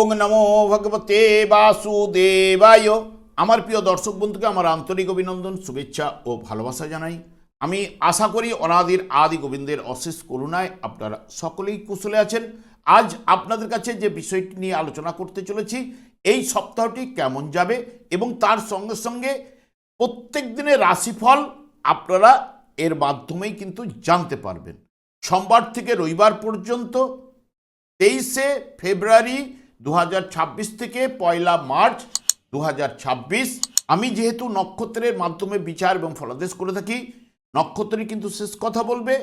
ওং নমো ভগবতে বাসুদেবায়। আমার প্রিয় দর্শক বন্ধুকে আমার আন্তরিক অভিনন্দন, শুভেচ্ছা ও ভালোবাসা জানাই। আমি আশা করি অনাদির আদি গোবিন্দের অশেষ করুণায় আপনারা সকলেই কুশলে আছেন। আজ আপনাদের কাছে যে বিষয়টি নিয়ে আলোচনা করতে চলেছি, এই সপ্তাহটি কেমন যাবে এবং তার সঙ্গে সঙ্গে প্রত্যেক দিনের রাশিফল আপনারা এর মাধ্যমেই কিন্তু জানতে পারবেন। সোমবার থেকে রবিবার পর্যন্ত 23শে ফেব্রুয়ারি 2026 থেকে 1 মার্চ 2026। আমি যেহেতু নক্ষত্রের মাধ্যমে বিচার এবং ফলাদেশ করে থাকি, নক্ষত্রই কিন্তু শেষ কথা বলবে।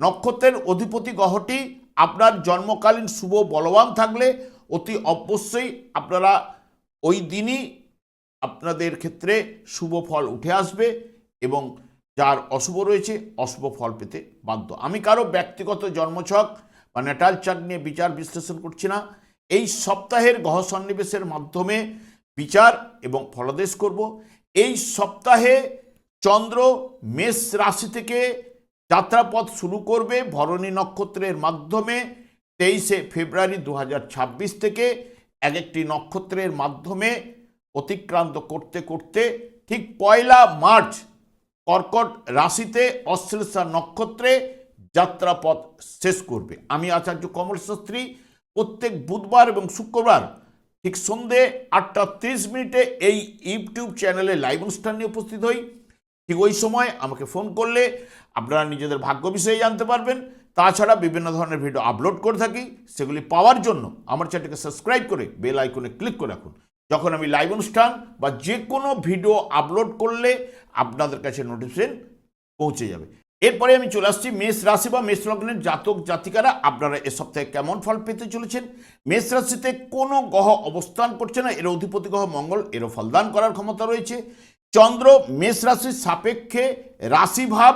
নক্ষত্রের অধিপতি গ্রহটি আপনার জন্মকালীন শুভ বলবান থাকলে অতি অবশ্যই আপনারা ওই দিনই আপনাদের ক্ষেত্রে শুভ ফল উঠে আসবে এবং যার অশুভ রয়েছে অশুভ ফল পেতে বাধ্য। আমি কারো ব্যক্তিগত জন্মছক বা ন্যাটাল চার্ট নিয়ে বিচার বিশ্লেষণ করছি না। এই সপ্তাহের গ্রহ সন্নিবেশের মাধ্যমে বিচার এবং ফলাদেশ করব। এই সপ্তাহে চন্দ্র মেষ রাশি থেকে যাত্রাপথ শুরু করবে ভরণী নক্ষত্রের মাধ্যমে 23শে ফেব্রুয়ারি 2026 থেকে এক একটি নক্ষত্রের মাধ্যমে অতিক্রান্ত করতে করতে ঠিক 1 মার্চ কর্কট রাশিতে অশ্লেষা নক্ষত্রে যাত্রাপথ শেষ করবে। আমি আচার্য কমল শাস্ত্রী প্রত্যেক বুধবার এবং শুক্রবার ঠিক সন্ধে 8:30 এই ইউটিউব চ্যানেলে লাইভ অনুষ্ঠান নিয়ে উপস্থিত হই। ঠিক ওই সময় আমাকে ফোন করলে আপনারা নিজেদের ভাগ্য বিষয়ে জানতে পারবেন। তাছাড়া বিভিন্ন ধরনের ভিডিও আপলোড করে থাকি, সেগুলি পাওয়ার জন্য আমার চ্যানেলকে সাবস্ক্রাইব করে বেল আইকনে ক্লিক করে রাখুন। যখন আমি লাইভ অনুষ্ঠান বা যে কোনো ভিডিও আপলোড করলে আপনাদের কাছে নোটিফিকেশন পৌঁছে যাবে। এরপরে আমি চলে আসছি মেষ রাশি বা মেষ লগ্নের জাতক জাতিকারা, আপনারা এ সপ্তাহে কেমন ফল পেতে চলেছেন। মেষ রাশিতে কোনো গ্রহ অবস্থান করছে না, এর অধিপতি গ্রহ মঙ্গল, এরও ফলদান করার ক্ষমতা রয়েছে। চন্দ্র মেষ রাশির সাপেক্ষে রাশিভাব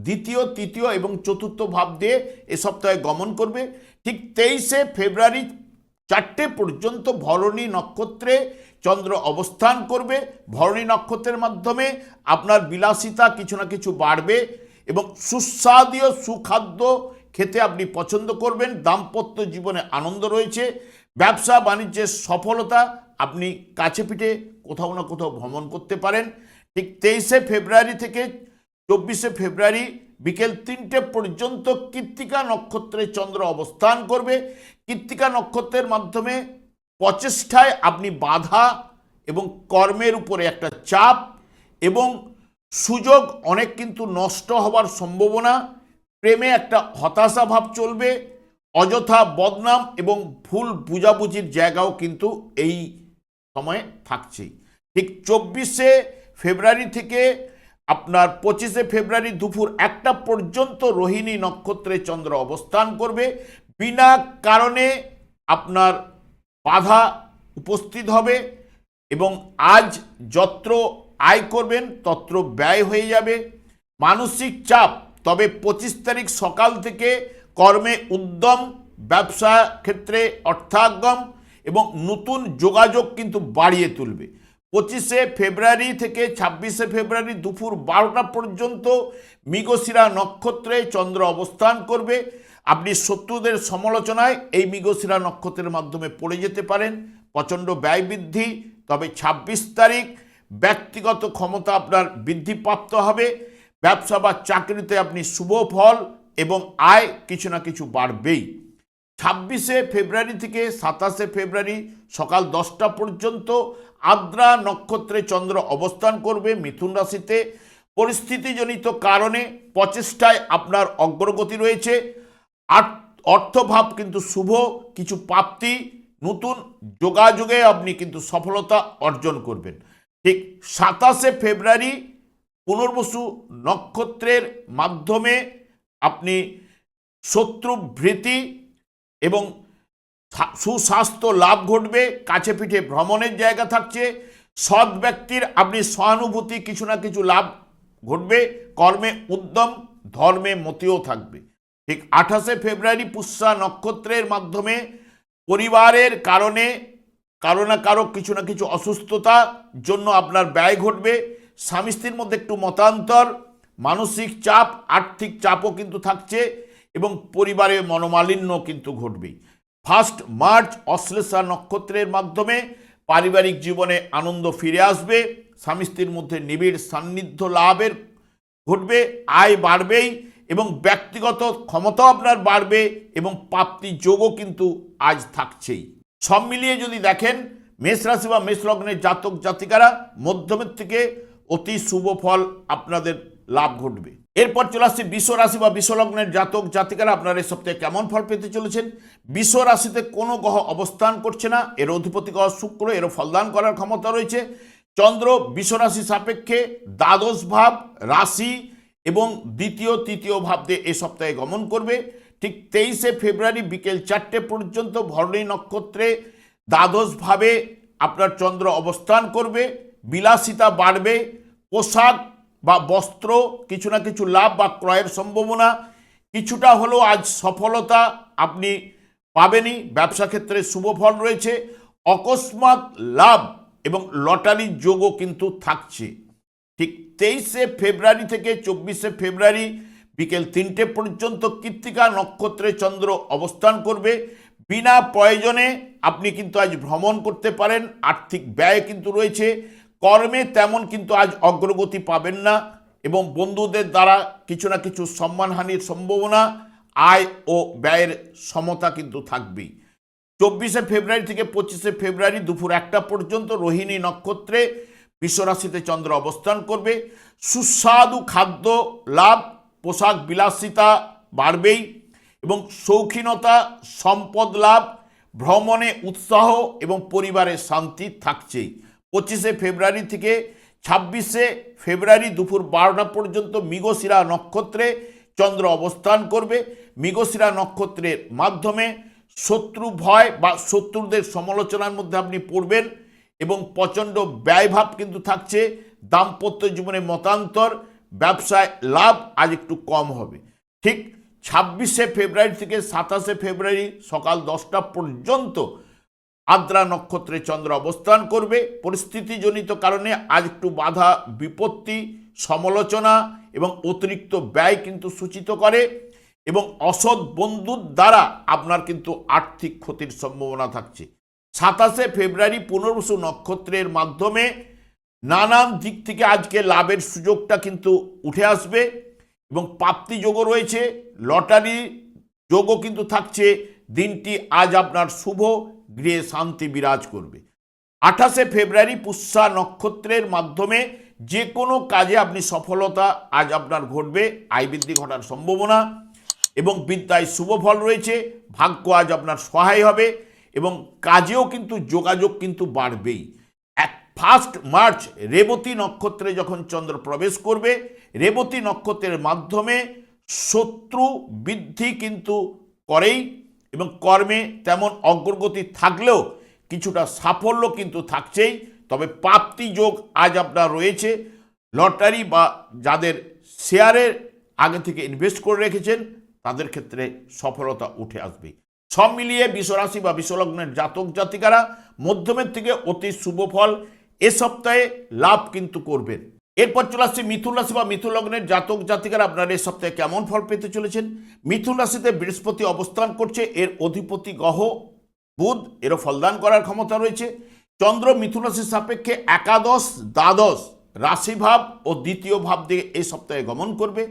দ্বিতীয়, তৃতীয় এবং চতুর্থ ভাব দিয়ে এ সপ্তাহে গমন করবে। ঠিক 23শে ফেব্রুয়ারি 4টে পর্যন্ত ভরণী নক্ষত্রে চন্দ্র অবস্থান করবে। ভরণী নক্ষত্রের মাধ্যমে আপনার বিলাসিতা কিছু না কিছু বাড়বে এবং সুস্বাদীয় সুখাদ্য খেতে আপনি পছন্দ করবেন। দাম্পত্য জীবনে আনন্দ রয়েছে। ব্যবসা বাণিজ্যের সফলতা, আপনি কাছে পিঠে কোথাও না কোথাও ভ্রমণ করতে পারেন। ঠিক 23শে ফেব্রুয়ারি থেকে 24শে ফেব্রুয়ারি বিকেল 3টে পর্যন্ত কৃত্তিকা নক্ষত্রে চন্দ্র অবস্থান করবে। কৃত্তিকা নক্ষত্রের মাধ্যমে প্রচেষ্টায় আপনি বাধা এবং কর্মের উপরে একটা চাপ এবং সুযোগ অনেক কিন্তু নষ্ট হবার সম্ভাবনা, প্রেমে একটা হতাশা ভাব চলবে, অযথা বদনাম এবং ভুল বুঝাবুঝির জায়গাও কিন্তু এই সময়ে থাকছেই। ঠিক 24শে ফেব্রুয়ারি থেকে আপনার 25শে ফেব্রুয়ারি দুপুর 1টা পর্যন্ত রোহিণী নক্ষত্রে চন্দ্র অবস্থান করবে। বিনা কারণে আপনার বাধা উপস্থিত হবে এবং আজ যত্র আয় করবেন তত্র ব্যয় হয়ে যাবে। মানসিক চাপ, তবে 25 তারিখ সকাল থেকে কর্মে উদ্যম, ব্যবসা ক্ষেত্রে অর্থাগম এবং নতুন যোগাযোগ কিন্তু বাড়িয়ে তুলবে। 25শে ফেব্রুয়ারি থেকে 26শে ফেব্রুয়ারি দুপুর 12টা পর্যন্ত মৃগশিরা নক্ষত্রে চন্দ্র অবস্থান করবে। আপনি শত্রুদের সমালোচনায় এই মৃগশিরা নক্ষত্রের মাধ্যমে পড়ে যেতে পারেন। প্রচণ্ড ব্যয় বৃদ্ধি, তবে 26 তারিখ ব্যক্তিগত ক্ষমতা আপনার বৃদ্ধিপ্রাপ্ত হবে। ব্যবসা বা চাকরিতে আপনি শুভ ফল এবং আয় কিছু না কিছু বাড়বেই। 26শে ফেব্রুয়ারি থেকে 27শে ফেব্রুয়ারি সকাল 10টা পর্যন্ত আদ্রা নক্ষত্রে চন্দ্র অবস্থান করবে মিথুন রাশিতে। পরিস্থিতিজনিত কারণে প্রচেষ্টায় আপনার অগ্রগতি রয়েছে। অর্থভাব কিন্তু শুভ, কিছু প্রাপ্তি, নতুন যোগাযোগে আপনি কিন্তু সফলতা অর্জন করবেন। ঠিক 27শে ফেব্রুয়ারি পুনর্বসু নক্ষত্রের মাধ্যমে আপনি শত্রুভৃতি এবং সুস্বাস্থ্য লাভ ঘটবে। কাছে পিঠে ভ্রমণের জায়গা থাকছে। সৎ ব্যক্তির আপনি সহানুভূতি কিছু না কিছু লাভ ঘটবে। কর্মে উদ্যম, ধর্মে মতিও থাকবে। ঠিক 28শে ফেব্রুয়ারি পুষ্যা নক্ষত্রের মাধ্যমে পরিবারের কারণে কারো না কারো কিছু না কিছু অসুস্থতার জন্য আপনার ব্যয় ঘটবে। স্বামী স্ত্রীর মধ্যে একটু মতান্তর, মানসিক চাপ, আর্থিক চাপও কিন্তু থাকছে এবং পরিবারে মনোমালিন্য কিন্তু ঘটবেই। মার্চ অশ্লেষা নক্ষত্রের মাধ্যমে পারিবারিক জীবনে আনন্দ ফিরে আসবে, স্বামী স্ত্রীর মধ্যে নিবিড় সান্নিধ্য লাভের ঘটবে, আয় বাড়বেই এবং ব্যক্তিগত ক্ষমতা আপনার বাড়বে এবং প্রাপ্তি যোগও কিন্তু আজ থাকছেই। সব মিলিয়ে যদি দেখেন মেষ রাশি বা মেষ লগ্নের জাতক জাতিকারা মধ্যমের থেকে অতি শুভ ফল আপনাদের লাভ ঘটবে। এরপর চলে আসছে বৃষ রাশি বা বৃষ লগ্নের জাতক জাতিকারা আপনারা এই সপ্তাহে কেমন ফল পেতে চলেছেন। বৃষ রাশিতে কোনো গ্রহ অবস্থান করছে না, এর অধিপতি গ্রহ শুক্র, এরও ফলদান করার ক্ষমতা রয়েছে। চন্দ্র বৃষ রাশি সাপেক্ষে দ্বাদশ ভাব, রাশি এবং দ্বিতীয় তৃতীয় ভাব দিয়ে এ সপ্তাহে গমন করবে। ঠিক 23শে ফেব্রুয়ারি বিকেল 4টে পর্যন্ত ভরণী নক্ষত্রে দ্বাদশ ভাবে আপনার চন্দ্র অবস্থান করবে। বিলাসিতা বাড়বে, পোশাক বা বস্ত্র কিছু না কিছু লাভ বা ক্রয়ের সম্ভাবনা, কিছুটা হলেও আজ সফলতা আপনি পাবেনই। ব্যবসা ক্ষেত্রে শুভ ফল রয়েছে, অকস্মাৎ লাভ এবং লটারির যোগও কিন্তু থাকছে। ঠিক 23শে ফেব্রুয়ারি থেকে 24শে ফেব্রুয়ারি বিকেল 3টে পর্যন্ত কৃত্তিকা নক্ষত্রে চন্দ্র অবস্থান করবে। বিনা প্রয়োজনে আপনি কিন্তু আজ ভ্রমণ করতে পারেন, আর্থিক ব্যয় কিন্তু রয়েছে, কর্মে তেমন কিন্তু আজ অগ্রগতি পাবেন না এবং বন্ধুদের দ্বারা কিছু না কিছু সম্মানহানির সম্ভাবনা, আয় ও ব্যয়ের সমতা কিন্তু থাকবেই। 24শে ফেব্রুয়ারি থেকে 25শে ফেব্রুয়ারি দুপুর 1টা পর্যন্ত রোহিণী নক্ষত্রে বৃষ রাশিতে চন্দ্র অবস্থান করবে। সুস্বাদু খাদ্য লাভ, পোশাক বিলাসিতা বাড়বেই এবং শৌখিনতা, সম্পদ লাভ, ভ্রমণে উৎসাহ এবং পরিবারের শান্তি থাকছেই। 25শে ফেব্রুয়ারি থেকে 26শে ফেব্রুয়ারি দুপুর 12টা পর্যন্ত মৃগশিরা নক্ষত্রে চন্দ্র অবস্থান করবে। মৃগশিরা নক্ষত্রের মাধ্যমে শত্রু ভয় বা শত্রুদের সমালোচনার মধ্যে আপনি পড়বেন এবং প্রচণ্ড ব্যয়ভাব কিন্তু থাকছে। দাম্পত্য জীবনে মতান্তর, ব্যবসায় লাভ আজ একটু কম হবে। ঠিক 26শে ফেব্রুয়ারি থেকে 27শে ফেব্রুয়ারি সকাল 10টা পর্যন্ত আদ্রা নক্ষত্রে চন্দ্র অবস্থান করবে। পরিস্থিতিজনিত কারণে আজ একটু বাধা বিপত্তি, সমালোচনা এবং অতিরিক্ত ব্যয় কিন্তু সূচিত করে এবং অসৎ বন্ধুর দ্বারা আপনার কিন্তু আর্থিক ক্ষতির সম্ভাবনা থাকছে। 27শে ফেব্রুয়ারি পুনর্বসু নক্ষত্রের মাধ্যমে নানান দিক থেকে আজকে লাভের সুযোগটা কিন্তু উঠে আসবে এবং প্রাপ্তি যোগও রয়েছে, লটারি যোগও কিন্তু থাকছে। দিনটি আজ আপনার শুভ, গৃহে শান্তি বিরাজ করবে। 28শে ফেব্রুয়ারি পুষ্যা নক্ষত্রের মাধ্যমে যে কোনো কাজে আপনি সফলতা আজ আপনার ঘটবে, আয় বৃদ্ধি ঘটার সম্ভাবনা এবং বিদ্যায় শুভ ফল রয়েছে। ভাগ্য আজ আপনার সহায় হবে এবং কাজেও কিন্তু যোগাযোগ কিন্তু বাড়বেই। 1 মার্চ রেবতী নক্ষত্রে যখন চন্দ্র প্রবেশ করবে, রেবতী নক্ষত্রের মাধ্যমে শত্রু বৃদ্ধি কিন্তু করেই এবং কর্মে তেমন অগ্রগতি থাকলেও কিছুটা সাফল্য কিন্তু থাকছেই। তবে প্রাপ্তি যোগ আজ আপনার রয়েছে। লটারি বা যাদের শেয়ারের আগে থেকে ইনভেস্ট করে রেখেছেন তাদের ক্ষেত্রে সফলতা উঠে আসবে। সব মিলিয়ে বৃষ রাশি বা বৃষ লগ্নের জাতক জাতিকারা মধ্যমের থেকে অতি শুভ ফল এ সপ্তাহে লাভ কিন্তু করবেন। এরপর চলে আসছে মিথুন রাশি বা মিথুন লগ্নের জাতক জাতিকারা আপনারা এই সপ্তাহে কেমন ফল পেতে চলেছেন। মিথুন রাশিতে বৃহস্পতি অবস্থান করছে, এর অধিপতি গ্রহ বুধ, এরও ফলদান করার ক্ষমতা রয়েছে। চন্দ্র মিথুন রাশির সাপেক্ষে একাদশ, দ্বাদশ রাশিভাব ও দ্বিতীয় ভাব দিয়ে এই সপ্তাহে গমন করবে।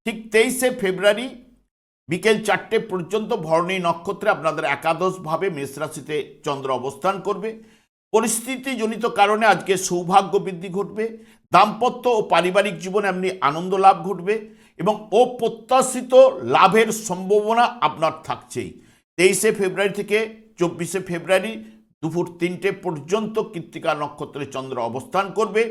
ঠিক 23শে ফেব্রুয়ারি বিকেল 4টে পর্যন্ত ভরণী নক্ষত্রে আপনাদের একাদশ ভাবে মেষ রাশিতে চন্দ্র অবস্থান করবে। পরিস্থিতিজনিত কারণে আজকে সৌভাগ্য বৃদ্ধি ঘটবে, দাম্পত্য ও পারিবারিক জীবনে আপনি আনন্দ লাভ ঘটবে এবং অপ্রত্যাশিত লাভের সম্ভাবনা আপনার থাকছেই। 23শে ফেব্রুয়ারি থেকে 24শে ফেব্রুয়ারি দুপুর 3টে পর্যন্ত কৃত্তিকা নক্ষত্রে চন্দ্র অবস্থান করবে।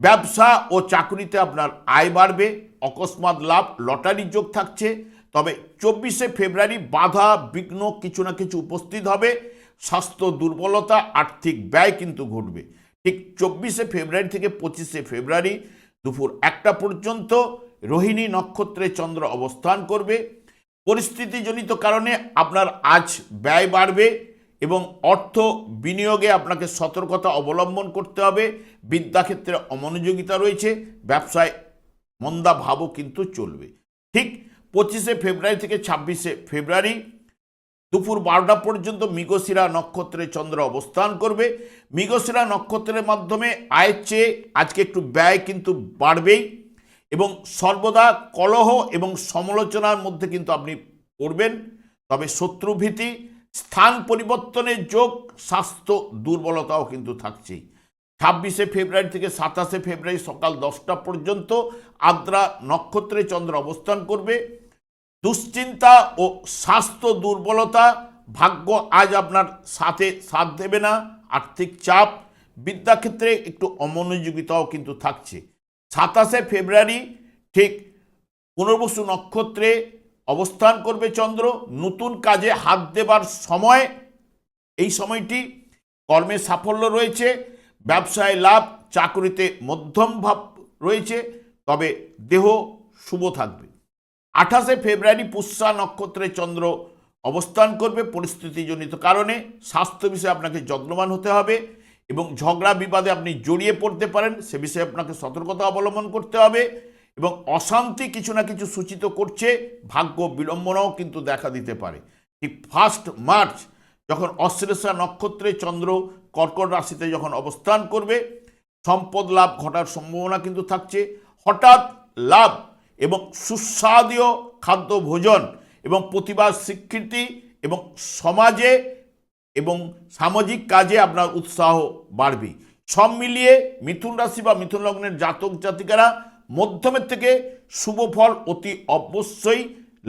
ব্যবসা ও চাকরিতে আপনার আয় বাড়বে, অকস্মাৎ লাভ, লটারি যোগ থাকছে। তবে 24শে ফেব্রুয়ারি বাধা বিঘ্ন কিছু না কিছু উপস্থিত হবে, স্বাস্থ্য দুর্বলতা, আর্থিক ব্যয় কিন্তু ঘটবে। ঠিক 24শে ফেব্রুয়ারি থেকে 25শে ফেব্রুয়ারি দুপুর 1টা পর্যন্ত রোহিণী নক্ষত্রে চন্দ্র অবস্থান করবে। পরিস্থিতিজনিত কারণে আপনার আজ ব্যয় বাড়বে এবং অর্থ বিনিয়োগে আপনাকে সতর্কতা অবলম্বন করতে হবে। বিদ্যাক্ষেত্রে অমনোযোগিতা রয়েছে, ব্যবসায় মন্দা ভাবও কিন্তু চলবে। ঠিক 25শে ফেব্রুয়ারি থেকে 26শে ফেব্রুয়ারি দুপুর 12টা পর্যন্ত মৃগশিরা নক্ষত্রে চন্দ্র অবস্থান করবে। মৃগশিরা নক্ষত্রের মাধ্যমে আয়ের চেয়ে আজকে একটু ব্যয় কিন্তু বাড়বেই, এবং সর্বদা কলহ এবং সমালোচনার মধ্যে কিন্তু আপনি পড়বেন। তবে শত্রুভীতি, স্থান পরিবর্তনের যোগ, স্বাস্থ্য দুর্বলতাও কিন্তু থাকছেই। 26শে ফেব্রুয়ারি থেকে 27শে ফেব্রুয়ারি সকাল 10টা পর্যন্ত আদ্রা নক্ষত্রে চন্দ্র অবস্থান করবে। দুশ্চিন্তা ও স্বাস্থ্য দুর্বলতা, ভাগ্য আজ আপনার সাথে সাথ দেবে না, আর্থিক চাপ, বিদ্যাক্ষেত্রে একটু অমনোযোগিতাও কিন্তু থাকছে। 27শে ফেব্রুয়ারি ঠিক পুনর্বসু নক্ষত্রে অবস্থান করবে চন্দ্র। নতুন কাজে হাত দেবার সময়, এই সময়টি কর্মে সাফল্য রয়েছে, ব্যবসায় লাভ, চাকরিতে মধ্যম ভাব রয়েছে, তবে দেহ শুভ থাকবে। 28শে ফেব্রুয়ারি পুষ্যা নক্ষত্রে চন্দ্র অবস্থান করবে। পরিস্থিতিজনিত কারণে স্বাস্থ্য বিষয়ে আপনাকে যত্নবান হতে হবে, এবং ঝগড়া বিবাদে আপনি জড়িয়ে পড়তে পারেন, সে বিষয়ে আপনাকে সতর্কতা অবলম্বন করতে হবে। এবং অশান্তি কিছু না কিছু সূচিত করছে, ভাগ্য বিড়ম্বনাও কিন্তু দেখা দিতে পারে। ঠিক 1 মার্চ যখন অশ্লেষা নক্ষত্রে চন্দ্র কর্কট রাশিতে যখন অবস্থান করবে, সম্পদ লাভ ঘটার সম্ভাবনা কিন্তু থাকছে। হঠাৎ লাভ এবং সুস্বাদু খাদ্য ভোজন এবং প্রতিভার স্বীকৃতি এবং সমাজে এবং সামাজিক কাজে আপনার উৎসাহ বাড়বে। সব মিলিয়ে মিথুন রাশি বা মিথুন লগ্নের জাতক জাতিকারা মধ্যমের থেকে শুভ ফল অতি অবশ্যই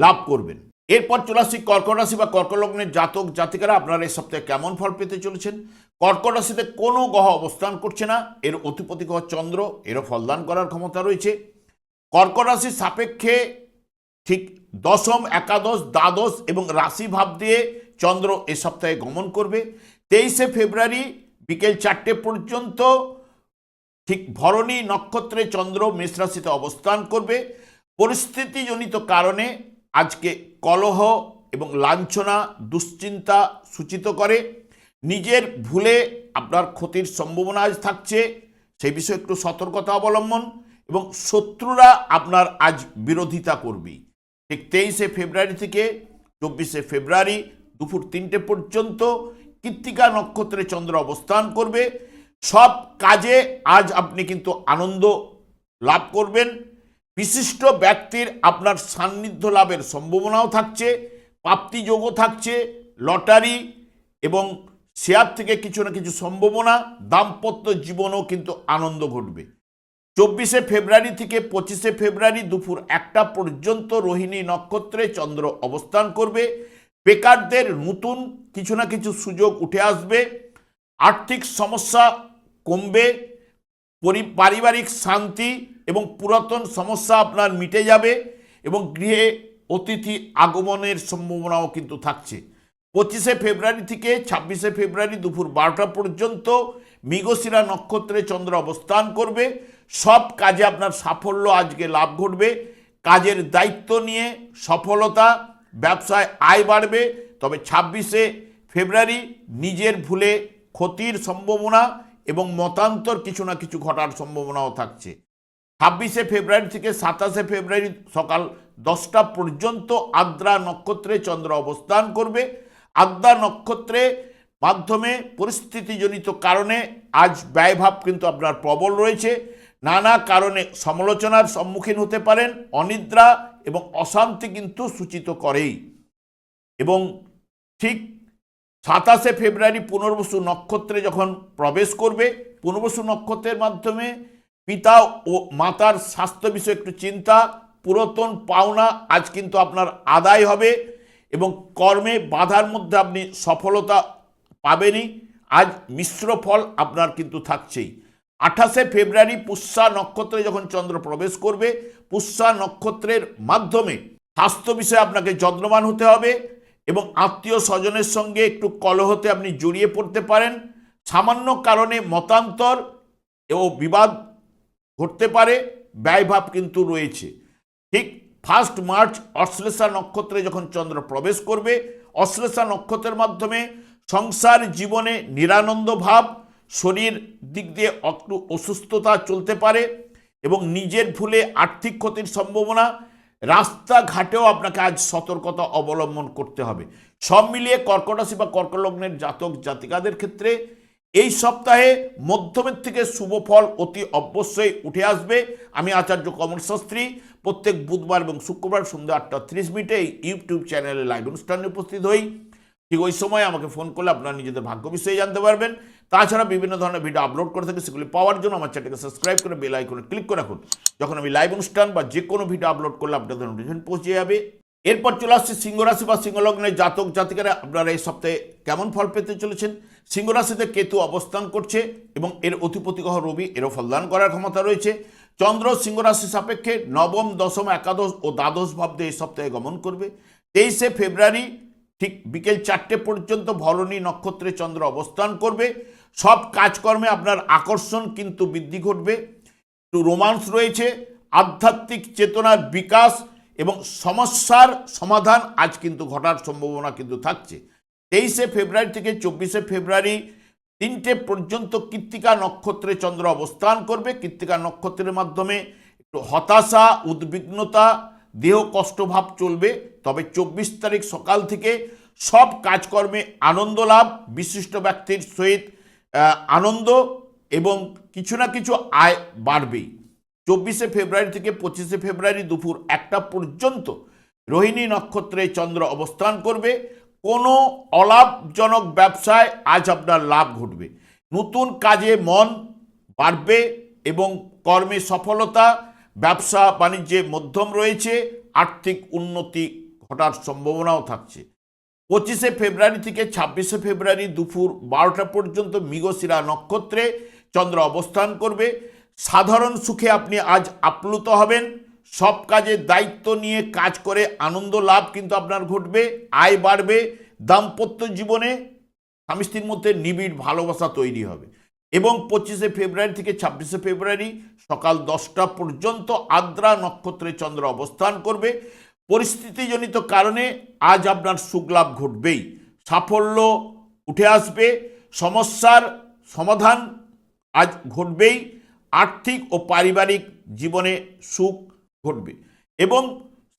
লাভ করবেন। এরপর চলে আসি কর্কট রাশি বা কর্কট লগ্নের জাতক জাতিকারা আপনারা এই সপ্তাহে কেমন ফল পেতে চলেছেন। কর্কট রাশিতে কোনো গ্রহ অবস্থান করছে না, এর অধিপতি গ্রহ চন্দ্র, এরও ফলদান করার ক্ষমতা রয়েছে। কর্কট রাশির সাপেক্ষে ঠিক দশম, একাদশ, দ্বাদশ এবং রাশি ভাব দিয়ে চন্দ্র এ সপ্তাহে গমন করবে। 23শে ফেব্রুয়ারি বিকেল 4টে পর্যন্ত ঠিক ভরণী নক্ষত্রে চন্দ্র মেষ রাশিতে অবস্থান করবে। পরিস্থিতিজনিত কারণে আজকে কলহ এবং লাঞ্ছনা, দুশ্চিন্তা সূচিত করে। নিজের ভুলে আপনার ক্ষতির সম্ভাবনা আজ থাকছে, সেই বিষয়ে একটু সতর্কতা অবলম্বন, এবং শত্রুরা আপনার আজ বিরোধিতা করবে। ঠিক 23শে ফেব্রুয়ারি থেকে 24শে ফেব্রুয়ারি দুপুর 3টে পর্যন্ত কৃত্তিকা নক্ষত্রে চন্দ্র অবস্থান করবে। সব কাজে আজ আপনি কিন্তু আনন্দ লাভ করবেন। বিশিষ্ট ব্যক্তির আপনার সান্নিধ্য লাভের সম্ভাবনাও থাকছে, প্রাপ্তিযোগও থাকছে, লটারি এবং শেয়ার থেকে কিছু না কিছু সম্ভাবনা, দাম্পত্য জীবনেও কিন্তু আনন্দ ঘটবে। 24শে ফেব্রুয়ারি থেকে 25শে ফেব্রুয়ারি দুপুর 1টা পর্যন্ত রোহিণী নক্ষত্রে চন্দ্র অবস্থান করবে। বেকারদের নতুন কিছু না কিছু সুযোগ উঠে আসবে, আর্থিক সমস্যা কমবে, পারিবারিক শান্তি এবং পুরাতন সমস্যা আপনার মিটে যাবে, এবং গৃহে অতিথি আগমনের সম্ভাবনাও কিন্তু থাকছে। 25শে ফেব্রুয়ারি থেকে 26শে ফেব্রুয়ারি দুপুর 12টা পর্যন্ত মৃগশিরা নক্ষত্রে চন্দ্র অবস্থান করবে। সব কাজে আপনার সাফল্য আজকে লাভ ঘটবে, কাজের দায়িত্ব নিয়ে সফলতা, ব্যবসায় আয় বাড়বে। তবে 26শে ফেব্রুয়ারি নিজের ভুলে ক্ষতির সম্ভাবনা এবং মতান্তর কিছু না কিছু ঘটার সম্ভাবনাও থাকছে। 26শে ফেব্রুয়ারি থেকে 27শে ফেব্রুয়ারি সকাল 10টা পর্যন্ত আদ্রা নক্ষত্রে চন্দ্র অবস্থান করবে। আদ্রা নক্ষত্রে মাধ্যমে পরিস্থিতিজনিত কারণে আজ ব্যয়ভাব কিন্তু আপনার প্রবল রয়েছে, নানা কারণে সমালোচনার সম্মুখীন হতে পারেন, অনিদ্রা এবং অশান্তি কিন্তু সূচিত করেই। এবং ঠিক 27শে ফেব্রুয়ারি পুনর্বসু নক্ষত্রে যখন প্রবেশ করবে, পুনর্বসু নক্ষত্রের মাধ্যমে পিতা ও মাতার স্বাস্থ্য বিষয়ে একটু চিন্তা, পুরাতন পাওনা আজ কিন্তু আপনার আদায় হবে, এবং কর্মে বাধার মধ্যে আপনি সফলতা পাবেনই। আজ মিশ্র ফল আপনার কিন্তু থাকছেই। 28শে ফেব্রুয়ারি পুষ্যা নক্ষত্রে যখন চন্দ্র প্রবেশ করবে, পুষ্যা নক্ষত্রের মাধ্যমে স্বাস্থ্য বিষয়ে আপনাকে যত্নবান হতে হবে, এবং আত্মীয় স্বজনের সঙ্গে একটু কলহতে আপনি জড়িয়ে পড়তে পারেন। সামান্য কারণে মতান্তর ও বিবাদ ঘটতে পারে, ব্যয়ভাব কিন্তু রয়েছে। ঠিক 1 মার্চ অশ্লেষা নক্ষত্রে যখন চন্দ্র প্রবেশ করবে, অশ্লেষা নক্ষত্রের মাধ্যমে সংসার জীবনে নিরানন্দ ভাব, শরীর দিক দিয়ে একটু অসুস্থতা চলতে পারে, এবং নিজের ভুলে আর্থিক ক্ষতির সম্ভাবনা, রাস্তাঘাটেও আপনাকে আজ সতর্কতা অবলম্বন করতে হবে। সব মিলিয়ে কর্কট রাশি বা কর্কট লগ্নের জাতক জাতিকাদের ক্ষেত্রে এই সপ্তাহে মধ্যমের থেকে শুভ ফল অতি অবশ্যই উঠে আসবে। আমি আচার্য কমল শাস্ত্রী প্রত্যেক বুধবার এবং শুক্রবার সন্ধ্যা 8:30 এই ইউটিউব চ্যানেলে লাইভ অনুষ্ঠানে উপস্থিত হই। ঠিক ওই সময় আমাকে ফোন করলে আপনারা নিজেদের ভাগ্য বিষয়ে জানতে পারবেন। তাছাড়া বিভিন্ন ধরনের ভিডিও আপলোড করে থাকি, সেগুলি পাওয়ার জন্য আমার চ্যানেলকে সাবস্ক্রাইব করে বেল আইকনে ক্লিক করে রাখুন। যখন আমি লাইভ অনুষ্ঠান বা যে কোনো ভিডিও আপলোড করলে আপনাদের নোটিফিকেশন পৌঁছে যাবে। এরপর চলে আসছে সিংহ রাশি বা সিংহলগ্নের জাতক জাতিকারা, আপনারা এই সপ্তাহে কেমন ফল পেতে চলেছেন। সিংহ রাশিতে কেতু অবস্থান করছে এবং এর অধিপতি গ্রহ রবি, এরও ফলদান করার ক্ষমতা রয়েছে। চন্দ্র সিংহ রাশি সাপেক্ষে নবম, দশম, একাদশ ও দ্বাদশ ভাবতে এই সপ্তাহে গমন করবে। 23শে ফেব্রুয়ারি ঠিক বিকেল 4টে পর্যন্ত ভরণী নক্ষত্রে চন্দ্র অবস্থান করবে। সব কাজকর্মে আপনার আকর্ষণ কিন্তু বৃদ্ধি ঘটবে, একটু রোমান্স রয়েছে, আধ্যাত্মিক চেতনার বিকাশ এবং সমস্যার সমাধান আজ কিন্তু ঘটার সম্ভাবনা কিন্তু থাকছে। 23শে ফেব্রুয়ারি থেকে 24শে ফেব্রুয়ারি 3টে পর্যন্ত কৃত্তিকা নক্ষত্রে চন্দ্র অবস্থান করবে। কৃত্তিকা নক্ষত্রের মাধ্যমে একটু হতাশা, উদ্বিগ্নতা, দেহ কষ্টভাব চলবে। তবে 24 তারিখ সকাল থেকে সব কাজকর্মে আনন্দ লাভ, বিশিষ্ট ব্যক্তির সহিত আনন্দ এবং কিছু না কিছু আয় বাড়বেই। 24শে ফেব্রুয়ারি থেকে 25শে ফেব্রুয়ারি দুপুর 1টা পর্যন্ত রোহিণী নক্ষত্রে চন্দ্র অবস্থান করবে। কোনো অলাভজনক ব্যবসায় আজ আপনার লাভ ঘটবে, নতুন কাজে মন বাড়বে এবং কর্মে সফলতা, ব্যবসা বাণিজ্যে মধ্যম রয়েছে, আর্থিক উন্নতি ঘটার সম্ভাবনাও থাকছে। 25শে ফেব্রুয়ারি থেকে 26শে ফেব্রুয়ারি দুপুর 12টা পর্যন্ত মৃগশিরা নক্ষত্রে চন্দ্র অবস্থান করবে। সাধারণ সুখে আপনি আজ আপ্লুত হবেন। সব কাজে দায়িত্ব নিয়ে কাজ করে আনন্দ লাভ কিন্তু আপনার ঘটবে, আয় বাড়বে। দাম্পত্য জীবনে স্বামী স্ত্রীর মধ্যে নিবিড় ভালোবাসা তৈরি হবে এবং 25শে ফেব্রুয়ারি থেকে 26শে ফেব্রুয়ারি সকাল 10টা পর্যন্ত আদ্রা নক্ষত্রে চন্দ্র অবস্থান করবে। পরিস্থিতিজনিত কারণে আজ আপনার সুখ লাভ ঘটবেই, সাফল্য উঠে আসবে, সমস্যার সমাধান আজ ঘটবেই, আর্থিক ও পারিবারিক জীবনে সুখ ঘটবে। এবং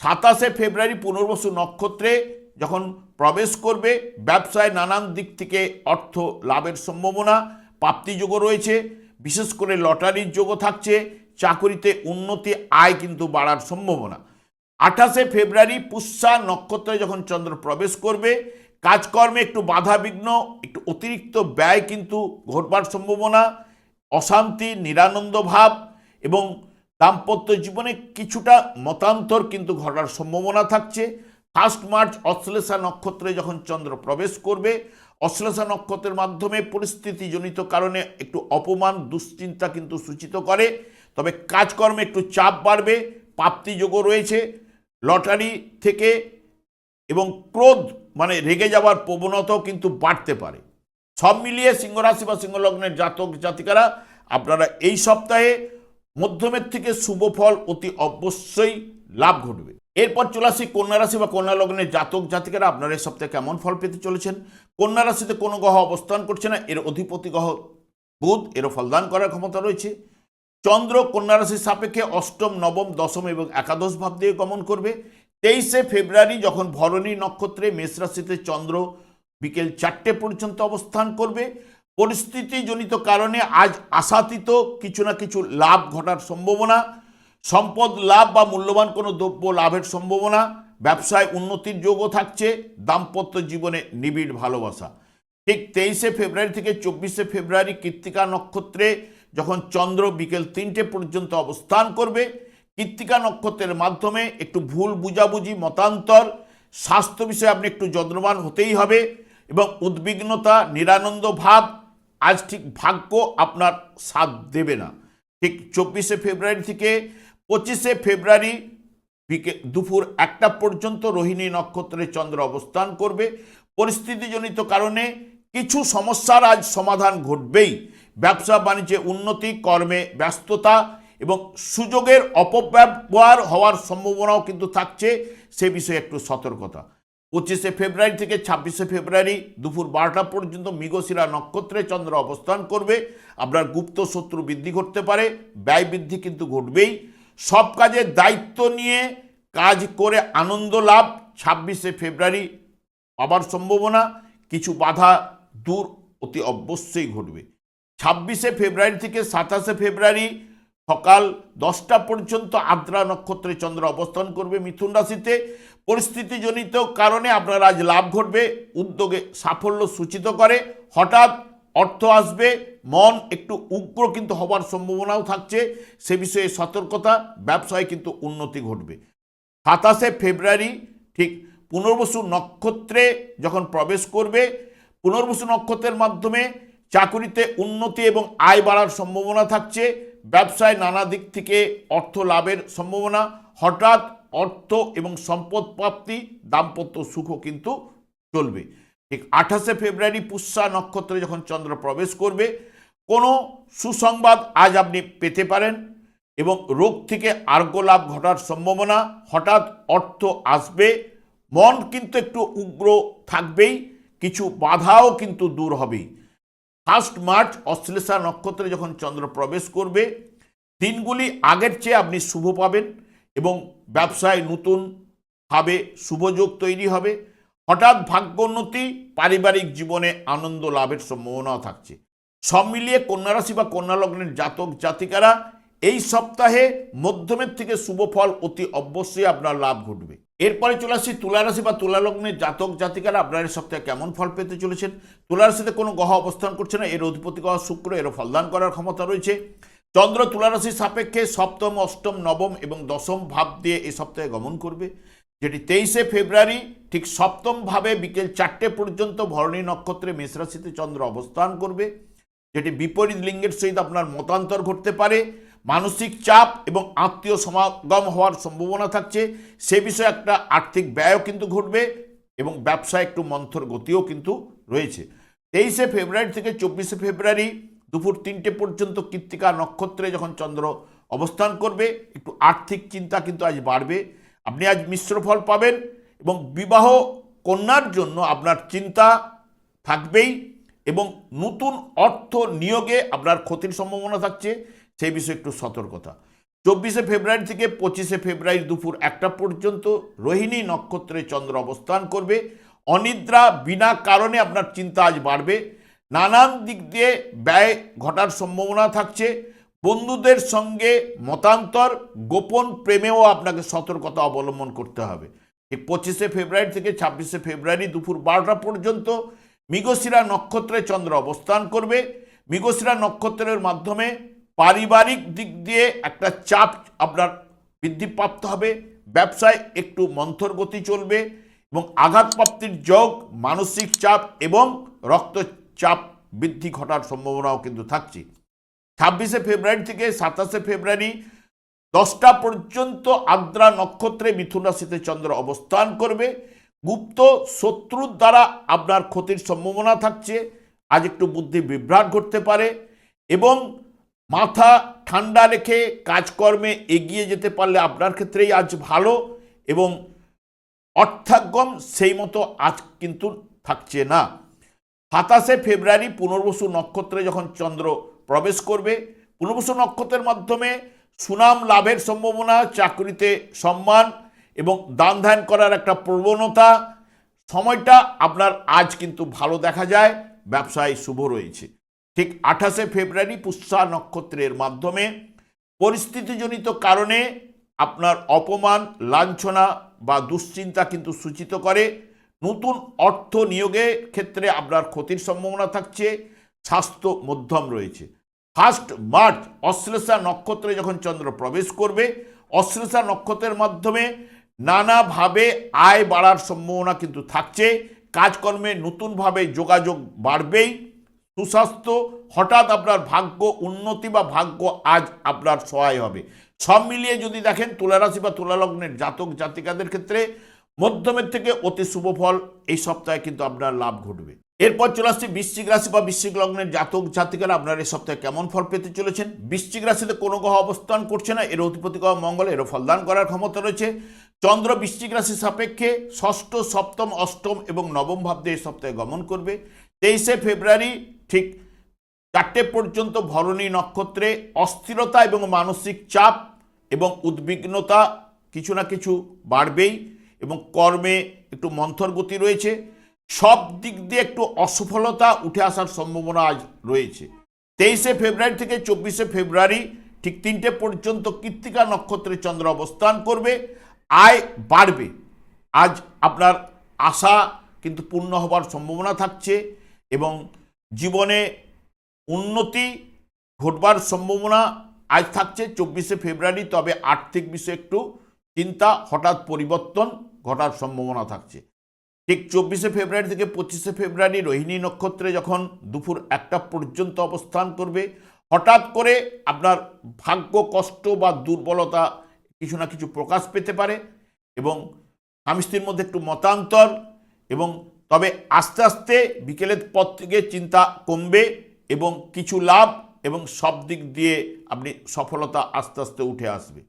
27শে ফেব্রুয়ারি পুনর্বসু নক্ষত্রে যখন প্রবেশ করবে, ব্যবসায় নানান দিক থেকে অর্থ লাভের সম্ভাবনা, প্রাপ্তিযোগও রয়েছে, বিশেষ করে লটারির যোগও থাকছে, চাকরিতে উন্নতি, আয় কিন্তু বাড়ার সম্ভাবনা। 28শে ফেব্রুয়ারি পুষ্যা নক্ষত্রে যখন চন্দ্র প্রবেশ করবে, কাজকর্মে একটু বাধা বিঘ্ন, একটু অতিরিক্ত ব্যয় কিন্তু ঘটবার সম্ভাবনা, অশান্তি, নিরানন্দ ভাব এবং দাম্পত্য জীবনে কিছুটা মতান্তর কিন্তু ঘটার সম্ভাবনা থাকছে। 1 মার্চ অশ্লেষা নক্ষত্রে যখন চন্দ্র প্রবেশ করবে, অশ্লেষা নক্ষত্রের মাধ্যমে পরিস্থিতিজনিত কারণে একটু অপমান, দুশ্চিন্তা কিন্তু সূচিত করে। তবে কাজকর্মে একটু চাপ বাড়বে, প্রাপ্তিযোগও রয়েছে লটারি থেকে এবং ক্রোধ মানে রেগে যাওয়ার প্রবণতাও কিন্তু বাড়তে পারে। সব মিলিয়ে সিংহরাশি বা সিংহলগ্নের জাতক জাতিকারা, আপনারা এই সপ্তাহে মধ্যমের থেকে শুভ ফল অতি অবশ্যই লাভ ঘটবে। এরপর চলে আসি কন্যা রাশি বা কন্যা লগ্নের জাতক জাতিকারা, আপনারা এই সপ্তাহে কেমন ফল পেতে চলেছেন। কন্যা রাশিতে কোনো গ্রহ অবস্থান করছে না, এর অধিপতি গ্রহ বুধ, এরও ফলদান করার ক্ষমতা রয়েছে। চন্দ্র কন্যা রাশির সাপেক্ষে অষ্টম, নবম, দশম এবং একাদশ ভাব দিয়ে গমন করবে। 23শে ফেব্রুয়ারি যখন ভরণী নক্ষত্রে মেষ রাশিতে চন্দ্র বিকেল 4টে পর্যন্ত অবস্থান করবে। পরিস্থিতিজনিত কারণে আজ আশাতীত কিছু না কিছু লাভ ঘটার সম্ভাবনা, সম্পদ লাভ বা মূল্যবান কোনো দ্রব্য লাভের সম্ভাবনা, ব্যবসায় উন্নতির যোগও থাকছে, দাম্পত্য জীবনে নিবিড় ভালোবাসা। ঠিক 23শে ফেব্রুয়ারি থেকে 24শে ফেব্রুয়ারি কৃত্তিকা নক্ষত্রে যখন চন্দ্র বিকেল 3টে পর্যন্ত অবস্থান করবে, কৃত্তিকা নক্ষত্রের মাধ্যমে একটু ভুল বুঝাবুঝি, মতান্তর, স্বাস্থ্য বিষয়ে আপনি একটু যত্নবান হতেই হবে এবং উদ্বিগ্নতা, নিরানন্দ ভাব আজ ঠিক ভাগ্য আপনার সাথ দেবে না। ঠিক 24শে ফেব্রুয়ারি থেকে 25শে ফেব্রুয়ারি দুপুর 1টা পর্যন্ত রোহিণী নক্ষত্রে চন্দ্র অবস্থান করবে। পরিস্থিতিজনিত কারণে কিছু সমস্যার আজ সমাধান ঘটবেই, ব্যবসা বাণিজ্যে উন্নতি, কর্মে ব্যস্ততা এবং সুযোগের অপব্যবহার হওয়ার সম্ভাবনাও কিন্তু থাকছে, সে বিষয়ে একটু সতর্কতা। 25শে ফেব্রুয়ারি থেকে 26শে ফেব্রুয়ারি দুপুর 12টা পর্যন্ত মৃগশিরা নক্ষত্রে চন্দ্র অবস্থান করবে। আপনার গুপ্ত শত্রু বৃদ্ধি ঘটতে পারে, ব্যয় বৃদ্ধি কিন্তু ঘটবেই। সব কাজে দায়িত্ব নিয়ে কাজ করে আনন্দ লাভ 26শে ফেব্রুয়ারি পাবার সম্ভাবনা, কিছু বাধা দূর অতি অবশ্যই ঘটবে। 26শে ফেব্রুয়ারি থেকে 27শে ফেব্রুয়ারি সকাল 10টা পর্যন্ত আদ্রা নক্ষত্রে চন্দ্র অবস্থান করবে মিথুন রাশিতে। পরিস্থিতিজনিত কারণে আপনার আজ লাভ ঘটবে, উদ্যোগে সাফল্য সূচিত করে, হঠাৎ অর্থ আসবে, মন একটু উগ্র কিন্তু হবার সম্ভাবনাও থাকছে, সে বিষয়ে সতর্কতা, ব্যবসায় কিন্তু উন্নতি ঘটবে। 27শে ফেব্রুয়ারি ঠিক পুনর্বসু নক্ষত্রে যখন প্রবেশ করবে, পুনর্বসু নক্ষত্রের মাধ্যমে চাকুরিতে উন্নতি এবং আয় বাড়ার সম্ভাবনা থাকছে, ব্যবসায় নানা দিক থেকে অর্থ লাভের সম্ভাবনা, হঠাৎ অর্থ এবং সম্পদ প্রাপ্তি, দাম্পত্য সুখও কিন্তু চলবে। ঠিক 28শে ফেব্রুয়ারি পুষ্যা নক্ষত্রে যখন চন্দ্র প্রবেশ করবে, কোনো সুসংবাদ আজ আপনি পেতে পারেন এবং রোগ থেকে আরোগ্য লাভ ঘটার সম্ভাবনা, হঠাৎ অর্থ আসবে, মন কিন্তু একটু উগ্র থাকবেই, কিছু বাধাও কিন্তু দূর হবেই। 1 মার্চ অশ্লেষা নক্ষত্রে যখন চন্দ্র প্রবেশ করবে, দিনগুলি আগের চেয়ে আপনি শুভ পাবেন এবং ব্যবসায় নতুনভাবে শুভযোগ তৈরি হবে, হঠাৎ ভাগ্যোন্নতি, পারিবারিক জীবনে আনন্দ লাভের সম্ভাবনাও থাকছে। সব মিলিয়ে কন্যা রাশি বা কন্যা লগ্নের জাতক জাতিকারা এই সপ্তাহে মধ্যমের থেকে শুভ ফল অতি অবশ্যই আপনার লাভ ঘটবে। এরপরে চলে আসছি তুলা রাশি বা তুলা লগ্নের জাতক জাতিকারা আপনার এই সপ্তাহে কেমন ফল পেতে চলেছেন। তুলা রাশিতে কোনো গ্রহ অবস্থান করছে না, এর অধিপতি গ্রহ শুক্র, এরও ফলদান করার ক্ষমতা রয়েছে। চন্দ্র তুলা রাশির সাপেক্ষে সপ্তম, অষ্টম, নবম এবং দশম ভাব দিয়ে এই সপ্তাহে গমন করবে, যেটি 23শে ফেব্রুয়ারি ঠিক সপ্তম ভাবে বিকেল 4টে পর্যন্ত ভরণী নক্ষত্রে মেষ রাশিতে চন্দ্র অবস্থান করবে, যেটি বিপরীত লিঙ্গের সহিত আপনার মতান্তর ঘটতে পারে, মানসিক চাপ এবং আত্মীয় সমাগম হওয়ার সম্ভাবনা থাকছে, সে বিষয়ে একটা আর্থিক ব্যয়ও কিন্তু ঘটবে এবং ব্যবসায় একটু মন্থর গতিও কিন্তু রয়েছে। 23শে ফেব্রুয়ারি থেকে 24শে ফেব্রুয়ারি দুপুর 3টে পর্যন্ত কৃত্তিকা নক্ষত্রে যখন চন্দ্র অবস্থান করবে, একটু আর্থিক চিন্তা কিন্তু আজ বাড়বে, আপনি আজ মিশ্র ফল পাবেন এবং বিবাহ কন্যার জন্য আপনার চিন্তা থাকবেই এবং নতুন অর্থ নিয়োগে আপনার ক্ষতির সম্ভাবনা থাকছে, সেই বিষয়ে একটু সতর্কতা। 24শে ফেব্রুয়ারি থেকে 25শে ফেব্রুয়ারি দুপুর 1টা পর্যন্ত রোহিণী নক্ষত্রে চন্দ্র অবস্থান করবে, অনিদ্রা, বিনা কারণে আপনার চিন্তা আজ বাড়বে, নানান দিক দিয়ে ব্যয় ঘটার সম্ভাবনা থাকছে, বন্ধুদের সঙ্গে মতান্তর, গোপন প্রেমেও আপনাকে সতর্কতা অবলম্বন করতে হবে। ঠিক 25শে ফেব্রুয়ারি থেকে 26শে ফেব্রুয়ারি দুপুর 12টা পর্যন্ত মৃগশিরা নক্ষত্রে চন্দ্র অবস্থান করবে, মৃগশিরা নক্ষত্রের মাধ্যমে পারিবারিক দিক দিয়ে একটা চাপ আপনার বৃদ্ধিপ্রাপ্ত হবে, ব্যবসায় একটু মন্থর গতি চলবে এবং আঘাতপ্রাপ্তির যোগ, মানসিক চাপ এবং রক্তচাপ বৃদ্ধি ঘটার সম্ভাবনাও কিন্তু থাকছে। 26শে ফেব্রুয়ারি থেকে 27শে ফেব্রুয়ারি 10টা পর্যন্ত আদ্রা নক্ষত্রে মিথুন রাশিতে চন্দ্র অবস্থান করবে, গুপ্ত শত্রুর দ্বারা আপনার ক্ষতির সম্ভাবনা থাকছে, আজ একটু বুদ্ধি বিভ্রাট ঘটতে পারে এবং মাথা ঠান্ডা রেখে কাজকর্মে এগিয়ে যেতে পারলে আপনার ক্ষেত্রেই আজ ভালো এবং অর্থাগম সেই মতো আজ কিন্তু থাকছে না। 27শে ফেব্রুয়ারি পুনর্বসু নক্ষত্রে যখন চন্দ্র প্রবেশ করবে, পুনর্বসু নক্ষত্রের মাধ্যমে সুনাম লাভের সম্ভাবনা, চাকরিতে সম্মান এবং দান ধ্যান করার একটা প্রবণতা, সময়টা আপনার আজ কিন্তু ভালো দেখা যায়, ব্যবসায় শুভ রয়েছে। ঠিক 28শে ফেব্রুয়ারি পুষ্যা নক্ষত্রের মাধ্যমে পরিস্থিতিজনিত কারণে আপনার অপমান, লাঞ্ছনা বা দুশ্চিন্তা কিন্তু সূচিত করে, নতুন অর্থ নিয়োগের ক্ষেত্রে আপনার ক্ষতির সম্ভাবনা থাকছে, স্বাস্থ্য মধ্যম রয়েছে। 1 মার্চ অশ্লেষা নক্ষত্রে যখন চন্দ্র প্রবেশ করবে, অশ্লেষা নক্ষত্রের মাধ্যমে নানাভাবে আয় বাড়ার সম্ভাবনা কিন্তু থাকছে, কাজকর্মে নতুনভাবে যোগাযোগ বাড়বেই, সুস্বাস্থ্য, হঠাৎ আপনার ভাগ্য উন্নতি বা ভাগ্য আজ আপনার সহায় হবে। সব মিলিয়ে যদি দেখেন তুলা রাশি বা তুলা লগ্নের জাতক জাতিকাদের ক্ষেত্রে মধ্যমের থেকে অতি শুভ ফল এই সপ্তাহে কিন্তু আপনার লাভ ঘটবে। এরপর চলে আসছে বৃশ্চিক রাশি বা বৃশ্চিক লগ্নের জাতক জাতিকারা আপনার এই সপ্তাহে কেমন ফল পেতে চলেছেন। বৃশ্চিক রাশিতে কোনো গ্রহ অবস্থান করছে না, এর অধিপতি গ্রহ মঙ্গল, এরও ফলদান করার ক্ষমতা রয়েছে। চন্দ্র বৃশ্চিক রাশির সাপেক্ষে ষষ্ঠ, সপ্তম, অষ্টম এবং নবম ভাব দিয়ে এই সপ্তাহে গমন করবে। 23শে ফেব্রুয়ারি ঠিক 4টে পর্যন্ত ভরণী নক্ষত্রে অস্থিরতা এবং মানসিক চাপ এবং উদ্বিগ্নতা কিছু না কিছু বাড়বেই এবং কর্মে একটু মন্থর গতি রয়েছে। সব দিক দিয়ে একটু অসফলতা উঠে আসার সম্ভাবনা আজ রয়েছে। 23শে ফেব্রুয়ারি থেকে 24শে ফেব্রুয়ারি ঠিক 3টে পর্যন্ত কৃত্তিকা নক্ষত্রে চন্দ্র অবস্থান করবে। আয় বাড়বে। আজ আপনার আশা কিন্তু পূর্ণ হবার সম্ভাবনা থাকছে এবং জীবনে উন্নতি ঘটবার সম্ভাবনা আজ থাকছে 24শে ফেব্রুয়ারি। তবে আর্থিক বিষয়ে একটু চিন্তা, হঠাৎ পরিবর্তন ঘটার সম্ভাবনা থাকছে। ঠিক 24শে ফেব্রুয়ারি থেকে 25শে ফেব্রুয়ারি রোহিণী নক্ষত্রে যখন দুপুর 1টা পর্যন্ত অবস্থান করবে, হঠাৎ করে আপনার ভাগ্য কষ্ট বা দুর্বলতা কিছু না কিছু প্রকাশ পেতে পারে এবং স্বামী স্ত্রীর মধ্যে একটু মতান্তর, এবং তবে আস্তে আস্তে বিকেলের পর থেকে চিন্তা কমবে এবং কিছু লাভ এবং সব দিক দিয়ে আপনি সফলতা আস্তে আস্তে উঠে আসবে।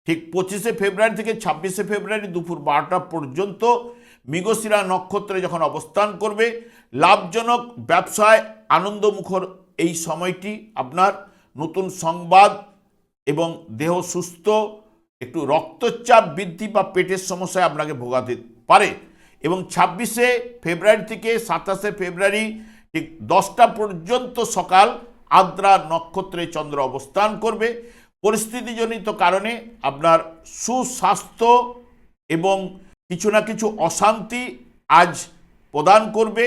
ঠিক 25শে ফেব্রুয়ারি থেকে 26শে ফেব্রুয়ারি দুপুর 12টা পর্যন্ত মৃগশিরা নক্ষত্রে যখন অবস্থান করবে, লাভজনক ব্যবসায় আনন্দমুখর এই সময়টি আপনার নতুন সংবাদ এবং দেহ সুস্থ, একটু রক্তচাপ বৃদ্ধি বা পেটের সমস্যায় আপনাকে ভোগাতে পারে। এবং 26শে ফেব্রুয়ারি থেকে 27শে ফেব্রুয়ারি ঠিক 10টা পর্যন্ত সকাল আদ্রা নক্ষত্রে চন্দ্র অবস্থান করবে। পরিস্থিতিজনিত কারণে আপনার সুস্বাস্থ্য এবং কিছু না কিছু অশান্তি আজ প্রদান করবে।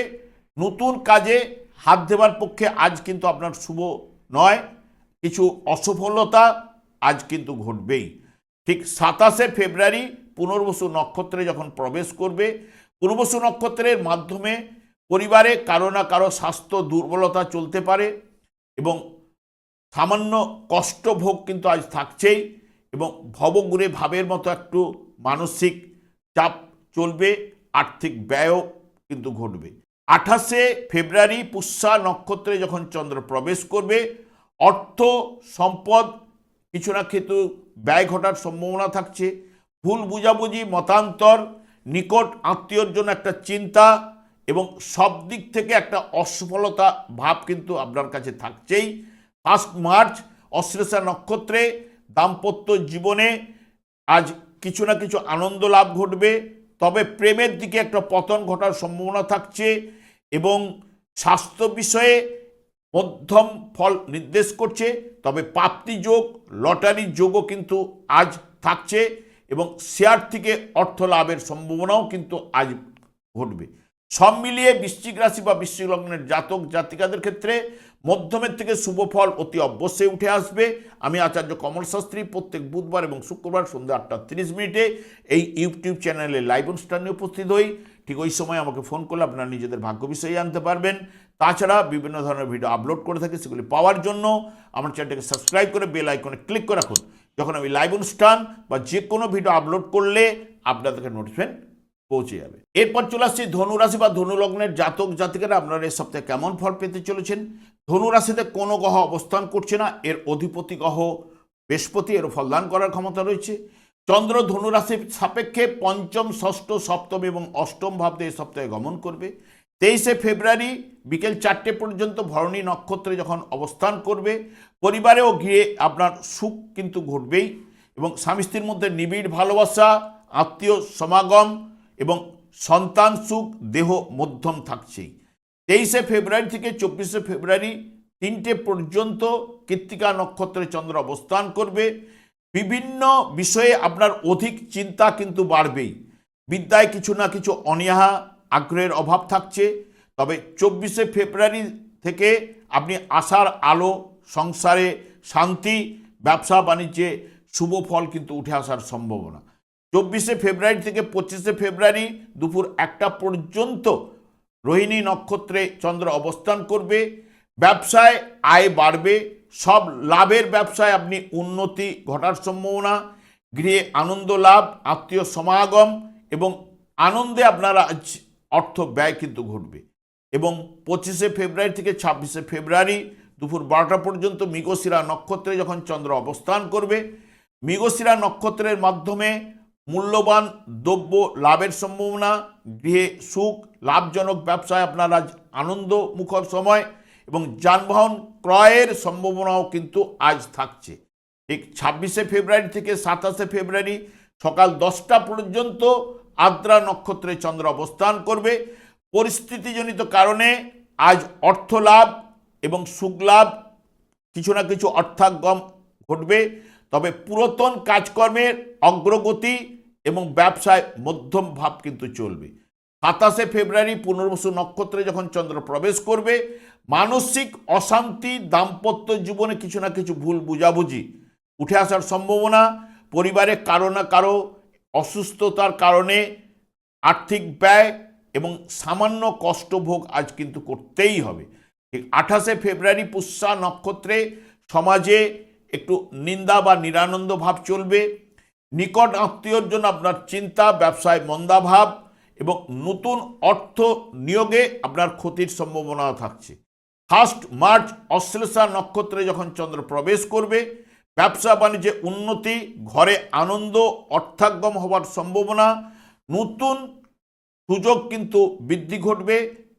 নতুন কাজে হাত দেওয়ার পক্ষে আজ কিন্তু আপনার শুভ নয়, কিছু অসফলতা আজ কিন্তু ঘটবেই। ঠিক 27শে ফেব্রুয়ারি পুনর্বসু নক্ষত্রে যখন প্রবেশ করবে, পুনর্বসু নক্ষত্রের মাধ্যমে পরিবারে কারো না কারো স্বাস্থ্য দুর্বলতা চলতে পারে এবং সামান্য কষ্টভোগ কিন্তু আজ থাকছেই এবং ভবঘুরে ভাবের মতো একটু মানসিক চাপ চলবে, আর্থিক ব্যয়ও কিন্তু ঘটবে। 28শে ফেব্রুয়ারি পুষ্যা নক্ষত্রে যখন চন্দ্র প্রবেশ করবে, অর্থ সম্পদ কিছু না কিছু ব্যয় ঘটার সম্ভাবনা থাকছে। ভুল বুঝাবুঝি, মতান্তর, নিকট আত্মীয়র জন্য একটা চিন্তা এবং সব দিক থেকে একটা অসফলতা ভাব কিন্তু আপনার কাছে থাকছেই। 1 মার্চ অশ্লেষা নক্ষত্রে দাম্পত্য জীবনে আজ কিছু না কিছু আনন্দ লাভ ঘটবে, তবে প্রেমের দিকে একটা পতন ঘটার সম্ভাবনা থাকছে এবং স্বাস্থ্য বিষয়ে মধ্যম ফল নির্দেশ করছে। তবে প্রাপ্তি যোগ, লটারির যোগও কিন্তু আজ থাকছে এবং শেয়ার থেকে অর্থ লাভের সম্ভাবনাও কিন্তু আজ ঘটবে। সব মিলিয়ে বৃশ্চিক রাশি বা বৃশ্চিক লগ্নের জাতক জাতিকাদের ক্ষেত্রে মধ্যমের থেকে শুভ ফল অতি অবশ্যই উঠে আসবে। আমি আচার্য কমল শাস্ত্রী প্রত্যেক বুধবার এবং শুক্রবার সন্ধ্যা 8:30 এই ইউটিউব চ্যানেলে লাইভ অনুষ্ঠানে উপস্থিত হই। ঠিক ওই সময় আমাকে ফোন করলে আপনারা নিজেদের ভাগ্য বিষয়ে জানতে পারবেন। তাছাড়া বিভিন্ন ধরনের ভিডিও আপলোড করে থাকি, সেগুলি পাওয়ার জন্য আমার চ্যানেলটাকে সাবস্ক্রাইব করে বেল আইকনে ক্লিক করে রাখুন। যখন আমি লাইভ অনুষ্ঠান বা যে কোনো ভিডিও আপলোড করলে আপনাদেরকে নোটিফিকেশন পৌঁছে যাবে। এরপর চলে আসছি ধনুরাশি বা ধনুলগ্নের জাতক জাতিকারা আপনারা এই সপ্তাহে কেমন ফল পেতে চলেছেন। ধনুরাশিতে কোনো গ্রহ অবস্থান করছে না, এর অধিপতি গ্রহ বৃহস্পতি, এর ফলদান করার ক্ষমতা রয়েছে। চন্দ্র ধনুরাশির সাপেক্ষে পঞ্চম, ষষ্ঠ, সপ্তম এবং অষ্টম ভাবতে এই সপ্তাহে গমন করবে। 23শে ফেব্রুয়ারি বিকেল 4টে পর্যন্ত ভরণী নক্ষত্রে যখন অবস্থান করবে, পরিবারেও গিয়ে আপনার সুখ কিন্তু ঘটবেই এবং স্বামী স্ত্রীর মধ্যে নিবিড় ভালোবাসা, আত্মীয় সমাগম এবং সন্তান সুখ, দেহ মধ্যম থাকছেই। 23শে ফেব্রুয়ারি থেকে 24শে ফেব্রুয়ারি 3টে পর্যন্ত কৃত্তিকা নক্ষত্রে চন্দ্র অবস্থান করবে। বিভিন্ন বিষয়ে আপনার অধিক চিন্তা কিন্তু বাড়বেই। বিদ্যায় কিছু না কিছু অনীহা, আগ্রহের অভাব থাকছে। তবে 24শে ফেব্রুয়ারি থেকে আপনি আশার আলো, সংসারে শান্তি, ব্যবসা বাণিজ্যে শুভ ফল কিন্তু উঠে আসার সম্ভাবনা। 24শে ফেব্রুয়ারি থেকে 25শে ফেব্রুয়ারি দুপুর 1টা পর্যন্ত রোহিণী নক্ষত্রে চন্দ্র অবস্থান করবে। ব্যবসায় আয় বাড়বে, সব লাভের ব্যবসায় আপনি উন্নতি ঘটার সম্ভাবনা। গৃহে আনন্দ লাভ, আত্মীয় সমাগম এবং আনন্দে আপনারা অর্থ ব্যয় কিন্তু ঘটবে। এবং 25শে ফেব্রুয়ারি থেকে 26শে ফেব্রুয়ারি দুপুর 12টা পর্যন্ত মৃগশিরা নক্ষত্রে যখন চন্দ্র অবস্থান করবে, মৃগশিরা নক্ষত্রের মাধ্যমে মূল্যবান দ্রব্য লাভের সম্ভাবনা। গৃহে সুখ, লাভজনক ব্যবসায় আপনার আজ আনন্দ মুখর সময় এবং যানবাহন ক্রয়ের সম্ভাবনাও কিন্তু আজ থাকছে। ঠিক 26শে ফেব্রুয়ারি থেকে 27শে ফেব্রুয়ারি সকাল 10টা পর্যন্ত আদ্রা নক্ষত্রে চন্দ্র অবস্থান করবে। পরিস্থিতিজনিত কারণে আজ অর্থ লাভ এবং সুখ লাভ, কিছু না কিছু অর্থাগম ঘটবে। তবে পুরাতন কাজকর্মের অগ্রগতি এবং ব্যবসায় মধ্যম ভাব কিন্তু চলবে। 27শে ফেব্রুয়ারি পুনর্বসু নক্ষত্রে যখন চন্দ্র প্রবেশ করবে, মানসিক অশান্তি, দাম্পত্য জীবনে কিছু না কিছু ভুল বুঝাবুঝি উঠে আসার সম্ভাবনা, পরিবারে কারো না কারো অসুস্থতার কারণে আর্থিক ব্যয় এবং সামান্য কষ্টভোগ আজ কিন্তু করতেই হবে। ঠিক 28শে ফেব্রুয়ারি পুষ্যা নক্ষত্রে সমাজে একটু নিন্দা বা নিরানন্দ ভাব চলবে। নিকট আত্মীয়র জন্য আপনার চিন্তা, ব্যবসায় মন্দাভাব এবং নতুন অর্থ নিয়োগে আপনার ক্ষতির সম্ভাবনা থাকছে। 1 মার্চ অশ্লেষা নক্ষত্রে যখন চন্দ্র প্রবেশ করবে, ব্যবসা বাণিজ্যে উন্নতি, ঘরে আনন্দ, অর্থাগম হওয়ার সম্ভাবনা, নতুন সুযোগ কিন্তু বৃদ্ধি ঘটবে।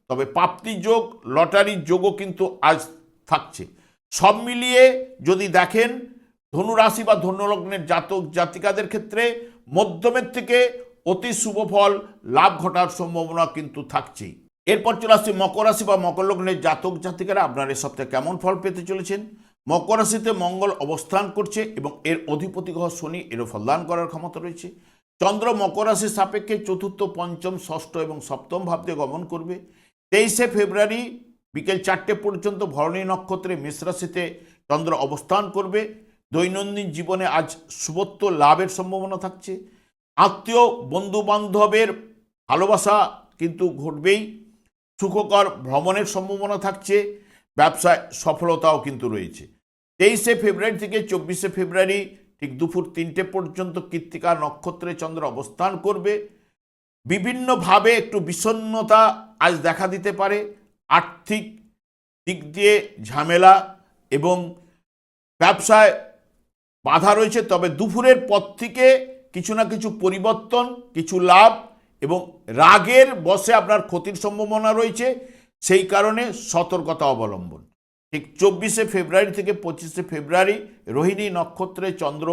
তবে প্রাপ্তি যোগ, লটারির যোগও কিন্তু আজ থাকছে। সব মিলিয়ে যদি দেখেন, ধনুরাশি বা ধনুলগ্নের জাতক জাতিকাদের ক্ষেত্রে মধ্যমের থেকে অতি শুভ ফল লাভ ঘটার সম্ভাবনা কিন্তু থাকছেই। এরপর চলে আসছে মকর রাশি বা মকর লগ্নের জাতক জাতিকারা আপনার এই সপ্তাহে কেমন ফল পেতে চলেছেন। মকর রাশিতে মঙ্গল অবস্থান করছে এবং এর অধিপতি গ্রহ শনি, এরও ফলদান করার ক্ষমতা রয়েছে। চন্দ্র মকর রাশির সাপেক্ষে চতুর্থ, পঞ্চম, ষষ্ঠ এবং সপ্তম ভাবতে গমন করবে। 23শে ফেব্রুয়ারি বিকেল 4টে পর্যন্ত ভরণী নক্ষত্রে মেষ রাশিতে চন্দ্র অবস্থান করবে। দৈনন্দিন জীবনে আজ শুভত্ব লাভের সম্ভাবনা থাকছে। আত্মীয় বন্ধু বান্ধবের ভালোবাসা কিন্তু ঘটবেই। সুখকর ভ্রমণের সম্ভাবনা থাকছে। ব্যবসায় সফলতাও কিন্তু রয়েছে। 23শে ফেব্রুয়ারি থেকে 24শে ফেব্রুয়ারি ঠিক দুপুর 3টে পর্যন্ত কৃত্তিকা নক্ষত্রে চন্দ্র অবস্থান করবে। বিভিন্নভাবে একটু বিষণ্ণতা আজ দেখা দিতে পারে। আর্থিক দিক দিয়ে ঝামেলা এবং ব্যবসায় বাধা রয়েছে। তবে দুপুরের পর থেকে কিছু না কিছু পরিবর্তন, কিছু লাভ এবং রাগের বশে আপনার ক্ষতির সম্ভাবনা রয়েছে। সেই কারণে সতর্কতা অবলম্বন। ঠিক 24শে ফেব্রুয়ারি থেকে 25শে ফেব্রুয়ারি রোহিণী নক্ষত্রে চন্দ্র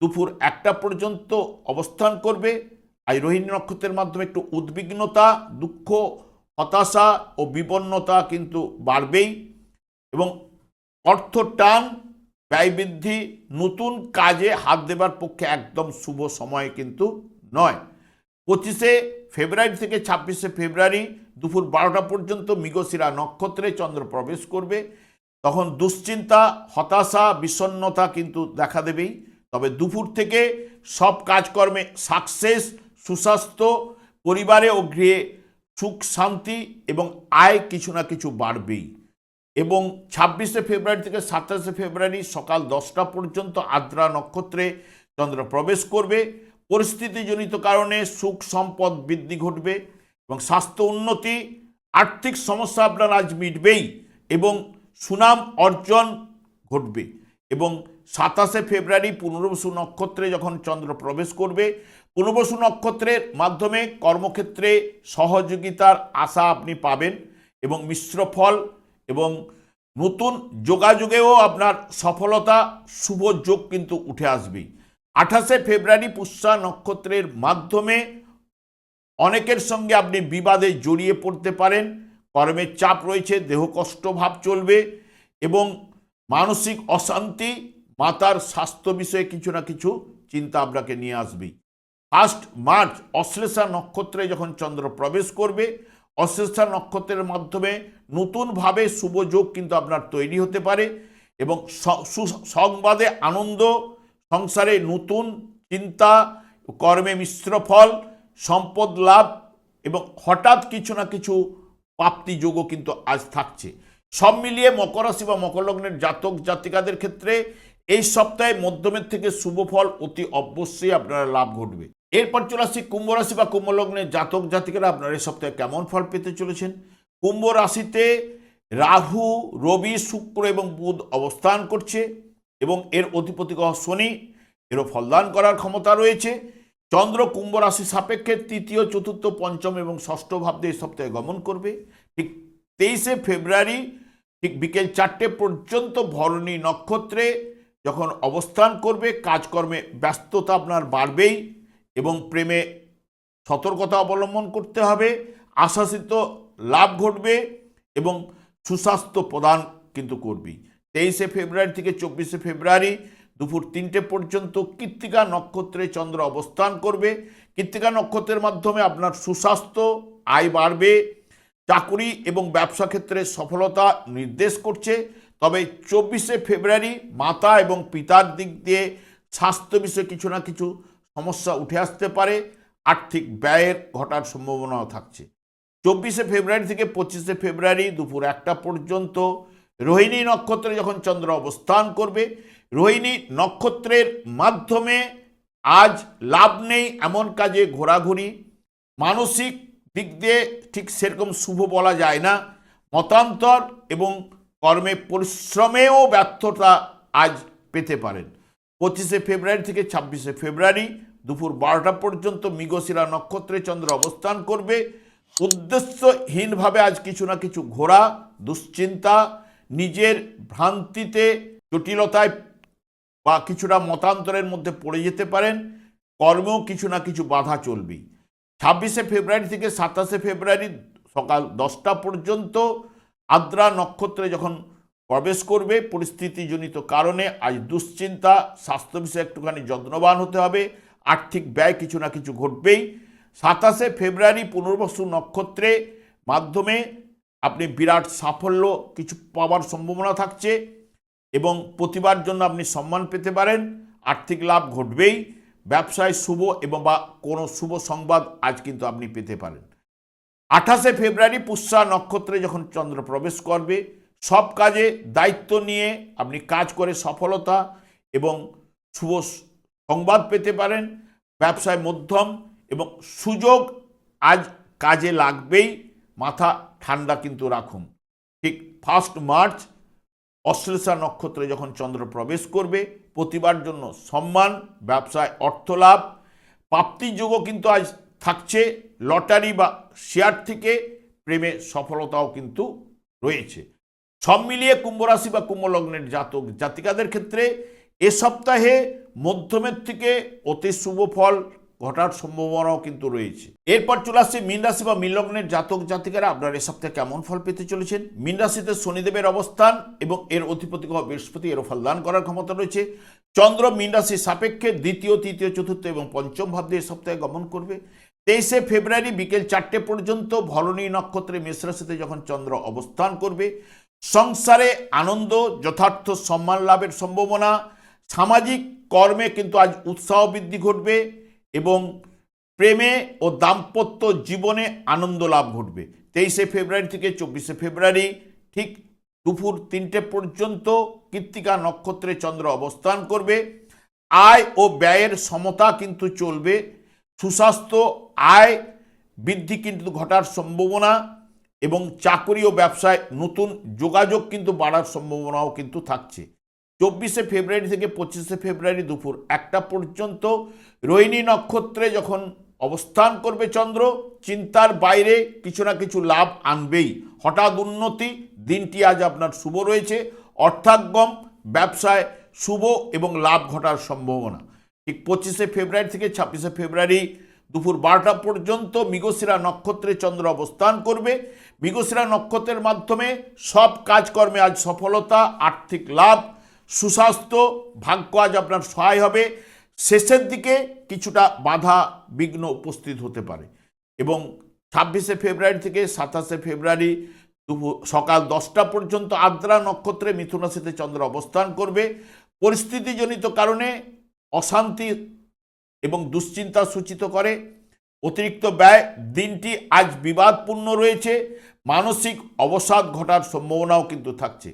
দুপুর 1টা পর্যন্ত অবস্থান করবে। আর রোহিণী নক্ষত্রের মাধ্যমে একটু উদ্বিগ্নতা, দুঃখ, হতাশা ও বিপন্নতা কিন্তু বাড়বেই এবং অর্থ টান, ব্যয় বৃদ্ধি, নতুন কাজে হাত দেবার পক্ষে একদম শুভ সময় কিন্তু নয়। 25শে ফেব্রুয়ারি থেকে 26শে ফেব্রুয়ারি দুপুর 12টা পর্যন্ত মৃগশিরা নক্ষত্রে চন্দ্র প্রবেশ করবে। তখন দুশ্চিন্তা, হতাশা, বিষণ্ণতা কিন্তু দেখা দেবেই। তবে দুপুর থেকে সব কাজকর্মে সাকসেস, সুস্বাস্থ্য, পরিবারে ও গৃহে সুখ শান্তি এবং আয় কিছু না কিছু বাড়বেই। এবং 26শে ফেব্রুয়ারি থেকে 27শে ফেব্রুয়ারি সকাল 10টা পর্যন্ত আদ্রা নক্ষত্রে চন্দ্র প্রবেশ করবে। পরিস্থিতিজনিত কারণে সুখ সম্পদ বৃদ্ধি ঘটবে এবং স্বাস্থ্য উন্নতি, আর্থিক সমস্যা আপনার আজ মিটবেই এবং সুনাম অর্জন ঘটবে। এবং 27শে ফেব্রুয়ারি পুনর্বসু নক্ষত্রে যখন চন্দ্র প্রবেশ করবে, পুনর্বসু নক্ষত্রের মাধ্যমে কর্মক্ষেত্রে সহযোগিতার আশা আপনি পাবেন এবং মিশ্র ফল এবং নতুন যোগাযোগেও আপনার সফলতা, শুভ যোগ কিন্তু উঠে আসবেই। 28শে ফেব্রুয়ারি পুষ্যা নক্ষত্রের মাধ্যমে অনেকের সঙ্গে আপনি বিবাদে জড়িয়ে পড়তে পারেন। কর্মের চাপ রয়েছে, দেহকষ্ট ভাব চলবে এবং মানসিক অশান্তি, মাতার স্বাস্থ্য বিষয়ে কিছু না কিছু চিন্তা আপনাকে নিয়ে আসবেই। 1 মার্চ অশ্লেষা নক্ষত্রে যখন চন্দ্র প্রবেশ করবে, অশ্লেষা নক্ষত্রের মাধ্যমে নতুনভাবে শুভ যোগ কিন্তু আপনার তৈরি হতে পারে এবং সংবাদে আনন্দ, সংসারে নতুন চিন্তা, কর্মে মিশ্র ফল, সম্পদ লাভ এবং হঠাৎ কিছু না কিছু প্রাপ্তি যোগও কিন্তু আজ থাকছে। সব মিলিয়ে মকর রাশি বা মকর লগ্নের জাতক জাতিকাদের ক্ষেত্রে এই সপ্তাহে মধ্যমের থেকে শুভ ফল অতি অবশ্যই আপনারা লাভ ঘটবে। এরপর চলে আসছি কুম্ভ রাশি বা কুম্ভ লগ্নের জাতক জাতিকারা আপনারা এই সপ্তাহে কেমন ফল পেতে চলেছেন। কুম্ভ রাশিতে রাহু, রবি, শুক্র এবং বুধ অবস্থান করছে এবং এর অধিপতি গ্রহ শনি, এরও ফলদান করার ক্ষমতা রয়েছে। চন্দ্র কুম্ভ রাশি সাপেক্ষে তৃতীয়, চতুর্থ, পঞ্চম এবং ষষ্ঠ ভাবতে এই সপ্তাহে গমন করবে। ঠিক 23শে ফেব্রুয়ারি ঠিক বিকেল 4টে পর্যন্ত ভরণী নক্ষত্রে যখন অবস্থান করবে, কাজকর্মে ব্যস্ততা আপনার বাড়বেই এবং প্রেমে সতর্কতা অবলম্বন করতে হবে। আশাসিত লাভ ঘটবে এবং সুস্বাস্থ্য প্রদান কিন্তু করবে। 23শে ফেব্রুয়ারি থেকে 24শে ফেব্রুয়ারি দুপুর 3টে পর্যন্ত কৃত্তিকা নক্ষত্রে চন্দ্র অবস্থান করবে। কৃত্তিকা নক্ষত্রের মাধ্যমে আপনার সুস্বাস্থ্য, আয় বাড়বে, চাকুরি এবং ব্যবসা ক্ষেত্রে সফলতা নির্দেশ করছে। তবে 24শে ফেব্রুয়ারি মাতা এবং পিতার দিক দিয়ে স্বাস্থ্য বিষয়ে কিছু না কিছু সমস্যা উঠে আসতে পারে, আর্থিক ব্যয়ের ঘটার সম্ভাবনাও থাকছে। 24শে ফেব্রুয়ারি থেকে 25শে ফেব্রুয়ারি দুপুর 1টা পর্যন্ত রোহিণী নক্ষত্রে যখন চন্দ্র অবস্থান করবে, রোহিণী নক্ষত্রের মাধ্যমে আজ লাভ নেই এমন কাজে ঘোরাঘুরি, মানসিক দিক দিয়ে ঠিক সেরকম শুভ বলা যায় না, মতান্তর এবং কর্মে পরিশ্রমেও ব্যর্থতা আজ পেতে পারেন। 25শে ফেব্রুয়ারি থেকে 26শে ফেব্রুয়ারি দুপুর 12টা পর্যন্ত মৃগশিরা নক্ষত্রে চন্দ্র অবস্থান করবে। উদ্দেশ্যহীনভাবে আজ কিছু না কিছু ঘোরা, দুশ্চিন্তা, নিজের ভ্রান্তিতে, জটিলতায় বা কিছুটা মতান্তরের মধ্যে পড়ে যেতে পারেন। কর্মেও কিছু না কিছু বাধা চলবেই। 26শে ফেব্রুয়ারি থেকে 27শে ফেব্রুয়ারি সকাল 10টা পর্যন্ত আদ্রা নক্ষত্রে যখন প্রবেশ করবে, পরিস্থিতিজনিত কারণে আজ দুশ্চিন্তা, স্বাস্থ্য বিষয়ে একটুখানি যত্নবান হতে হবে, আর্থিক ব্যয় কিছু না কিছু ঘটবেই। 27শে ফেব্রুয়ারি পুনর্বসু নক্ষত্রে মাধ্যমে আপনি বিরাট সাফল্য কিছু পাওয়ার সম্ভাবনা থাকছে এবং প্রতিবার জন্য আপনি সম্মান পেতে পারেন, আর্থিক লাভ ঘটবেই। ব্যবসায় শুভ এবং বা কোনো শুভ সংবাদ আজ কিন্তু আপনি পেতে পারেন। 28শে ফেব্রুয়ারি পুষ্যা নক্ষত্রে যখন চন্দ্র প্রবেশ করবে, সব কাজে দায়িত্ব নিয়ে আপনি কাজ করে সফলতা এবং শুভ সংবাদ পেতে পারেন। ব্যবসায় মধ্যম এবং সুযোগ আজ কাজে লাগবেই, মাথা ঠান্ডা কিন্তু রাখুন। ঠিক 1 মার্চ অশ্লেষা নক্ষত্রে যখন চন্দ্র প্রবেশ করবে, প্রতিবার জন্য সম্মান, ব্যবসায় অর্থলাভ, প্রাপ্তিযোগও কিন্তু আজ থাকছে। লটারি বা শেয়ার থেকে প্রেমে সফলতাও কিন্তু রয়েছে। সব মিলিয়ে কুম্ভ রাশি বা কুম্ভ লগ্নের জাতক জাতিকাদের ক্ষেত্রে এ সপ্তাহে মধ্যমের থেকে অতি শুভ ফল ঘটার সম্ভাবনাও কিন্তু রয়েছে। এরপর চলে আসছে মীন রাশি বা মীন লগ্নের জাতক জাতিকারা আপনারা এ সপ্তাহে কেমন ফল পেতে চলেছেন। মীন রাশিতে শনিদেবের অবস্থান এবং এর অধিপতি গ্রহ বৃহস্পতি এরও ফলদান করার ক্ষমতা রয়েছে। চন্দ্র মীন রাশির সাপেক্ষে দ্বিতীয়, তৃতীয়, চতুর্থ এবং পঞ্চম ভাব দিয়ে সপ্তাহে গমন করবে। 23শে ফেব্রুয়ারি বিকেল 4টে পর্যন্ত ভরণী নক্ষত্রে মেষ রাশিতে যখন চন্দ্র অবস্থান করবে, সংসারে আনন্দ, যথার্থ সম্মান লাভের সম্ভাবনা, সামাজিক কর্মে কিন্তু আজ উৎসাহ বৃদ্ধি ঘটবে এবং প্রেমে ও দাম্পত্য জীবনে আনন্দ লাভ ঘটবে। 23শে ফেব্রুয়ারি থেকে 24শে ফেব্রুয়ারি ঠিক দুপুর 3টে পর্যন্ত কৃত্তিকা নক্ষত্রে চন্দ্র অবস্থান করবে। আয় ও ব্যয়ের সমতা কিন্তু চলবে। সুস্বাস্থ্য, আয় বৃদ্ধি কিন্তু ঘটার সম্ভাবনা এবং চাকরি ও ব্যবসায় নতুন যোগাযোগ কিন্তু বাড়ার সম্ভাবনাও কিন্তু থাকছে। 24শে ফেব্রুয়ারি থেকে 25শে ফেব্রুয়ারি দুপুর 1টা পর্যন্ত রোহিণী নক্ষত্রে যখন অবস্থান করবে চন্দ্র, চিন্তার বাইরে কিছু না কিছু লাভ আনবেই। হঠাৎ উন্নতি, দিনটি আজ আপনার শুভ রয়েছে। অর্থাগম, ব্যবসায় শুভ এবং লাভ ঘটার সম্ভাবনা। ঠিক 25শে ফেব্রুয়ারি থেকে 26শে ফেব্রুয়ারি দুপুর 12টা পর্যন্ত মৃগশিরা নক্ষত্রে চন্দ্র অবস্থান করবে। মৃগশিরা নক্ষত্রের মাধ্যমে সব কাজকর্মে আজ সফলতা, আর্থিক লাভ, সুস্বাস্থ্য, ভাগ্য আজ আপনার সহায় হবে। শেষের দিকে কিছুটা বাধা বিঘ্ন উপস্থিত হতে পারে এবং 26শে ফেব্রুয়ারি থেকে 27শে ফেব্রুয়ারি সকাল 10টা পর্যন্ত আদ্রা নক্ষত্রে মিথুন রাশিতে চন্দ্র অবস্থান করবে। পরিস্থিতিজনিত কারণে অশান্তি এবং দুশ্চিন্তা সূচিত করে। অতিরিক্ত ব্যয়, দিনটি আজ বিবাদপূর্ণ রয়েছে। মানসিক অবসাদ ঘটার সম্ভাবনাও কিন্তু থাকছে।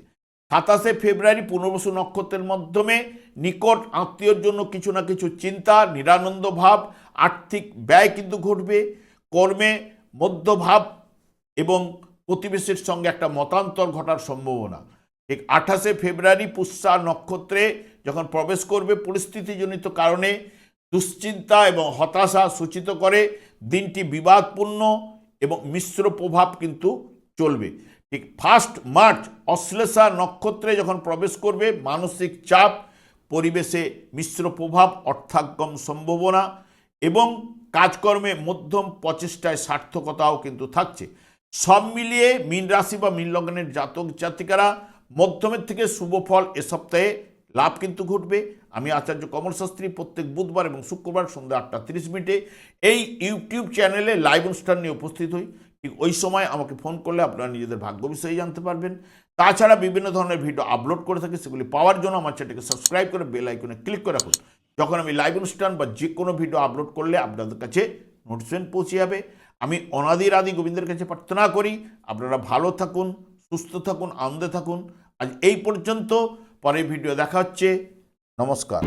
27শে ফেব্রুয়ারি পুনর্বসু নক্ষত্রের মাধ্যমে নিকট আত্মীয়র জন্য কিছু না কিছু চিন্তা, নিরানন্দ ভাব, আর্থিক ব্যয় কিন্তু ঘটবে। কর্মে মধ্যভাব এবং প্রতিবেশীর সঙ্গে একটা মতান্তর ঘটার সম্ভাবনা। ঠিক 28শে ফেব্রুয়ারি পুষ্যা নক্ষত্রে যখন প্রবেশ করবে, পরিস্থিতিজনিত কারণে দুশ্চিন্তা এবং হতাশা সূচিত করে। দিনটি বিবাদপূর্ণ এবং মিশ্র প্রভাব কিন্তু চলবে। ঠিক 1 মার্চ অশ্লেষা নক্ষত্রে যখন প্রবেশ করবে, মানসিক চাপ, পরিবেশে মিশ্র প্রভাব, অর্থাগম সম্ভাবনা এবং কাজকর্মে মধ্যম প্রচেষ্টায় সার্থকতাও কিন্তু থাকছে। সব মিলিয়ে মীন রাশি বা মীন লগ্নের জাতক জাতিকারা মধ্যমের থেকে শুভ ফল এ সপ্তাহে লাভ কিন্তু ঘটবে। আমি আচার্য কমল শাস্ত্রী প্রত্যেক বুধবার এবং শুক্রবার সন্ধ্যা 8:30 এই ইউটিউব চ্যানেলে লাইভ অনুষ্ঠান নিয়ে উপস্থিত হই। ঠিক ওই সময় আমাকে ফোন করলে আপনারা নিজেদের ভাগ্য বিষয়ে জানতে পারবেন। তাছাড়া বিভিন্ন ধরনের ভিডিও আপলোড করে থাকি, সেগুলি পাওয়ার জন্য আমার চ্যানেলকে সাবস্ক্রাইব করে বেল আইকনে ক্লিক করে রাখুন। যখন আমি লাইভ অনুষ্ঠান বা যে কোনো ভিডিও আপলোড করলে আপনাদের কাছে নোটিফিকেশন পৌঁছে যাবে। আমি অনাদির আদি গোবিন্দের কাছে প্রার্থনা করি আপনারা ভালো থাকুন, সুস্থ থাকুন, আনন্দে থাকুন। আজ এই পর্যন্ত, পরের ভিডিও দেখা হচ্ছে। নমস্কার।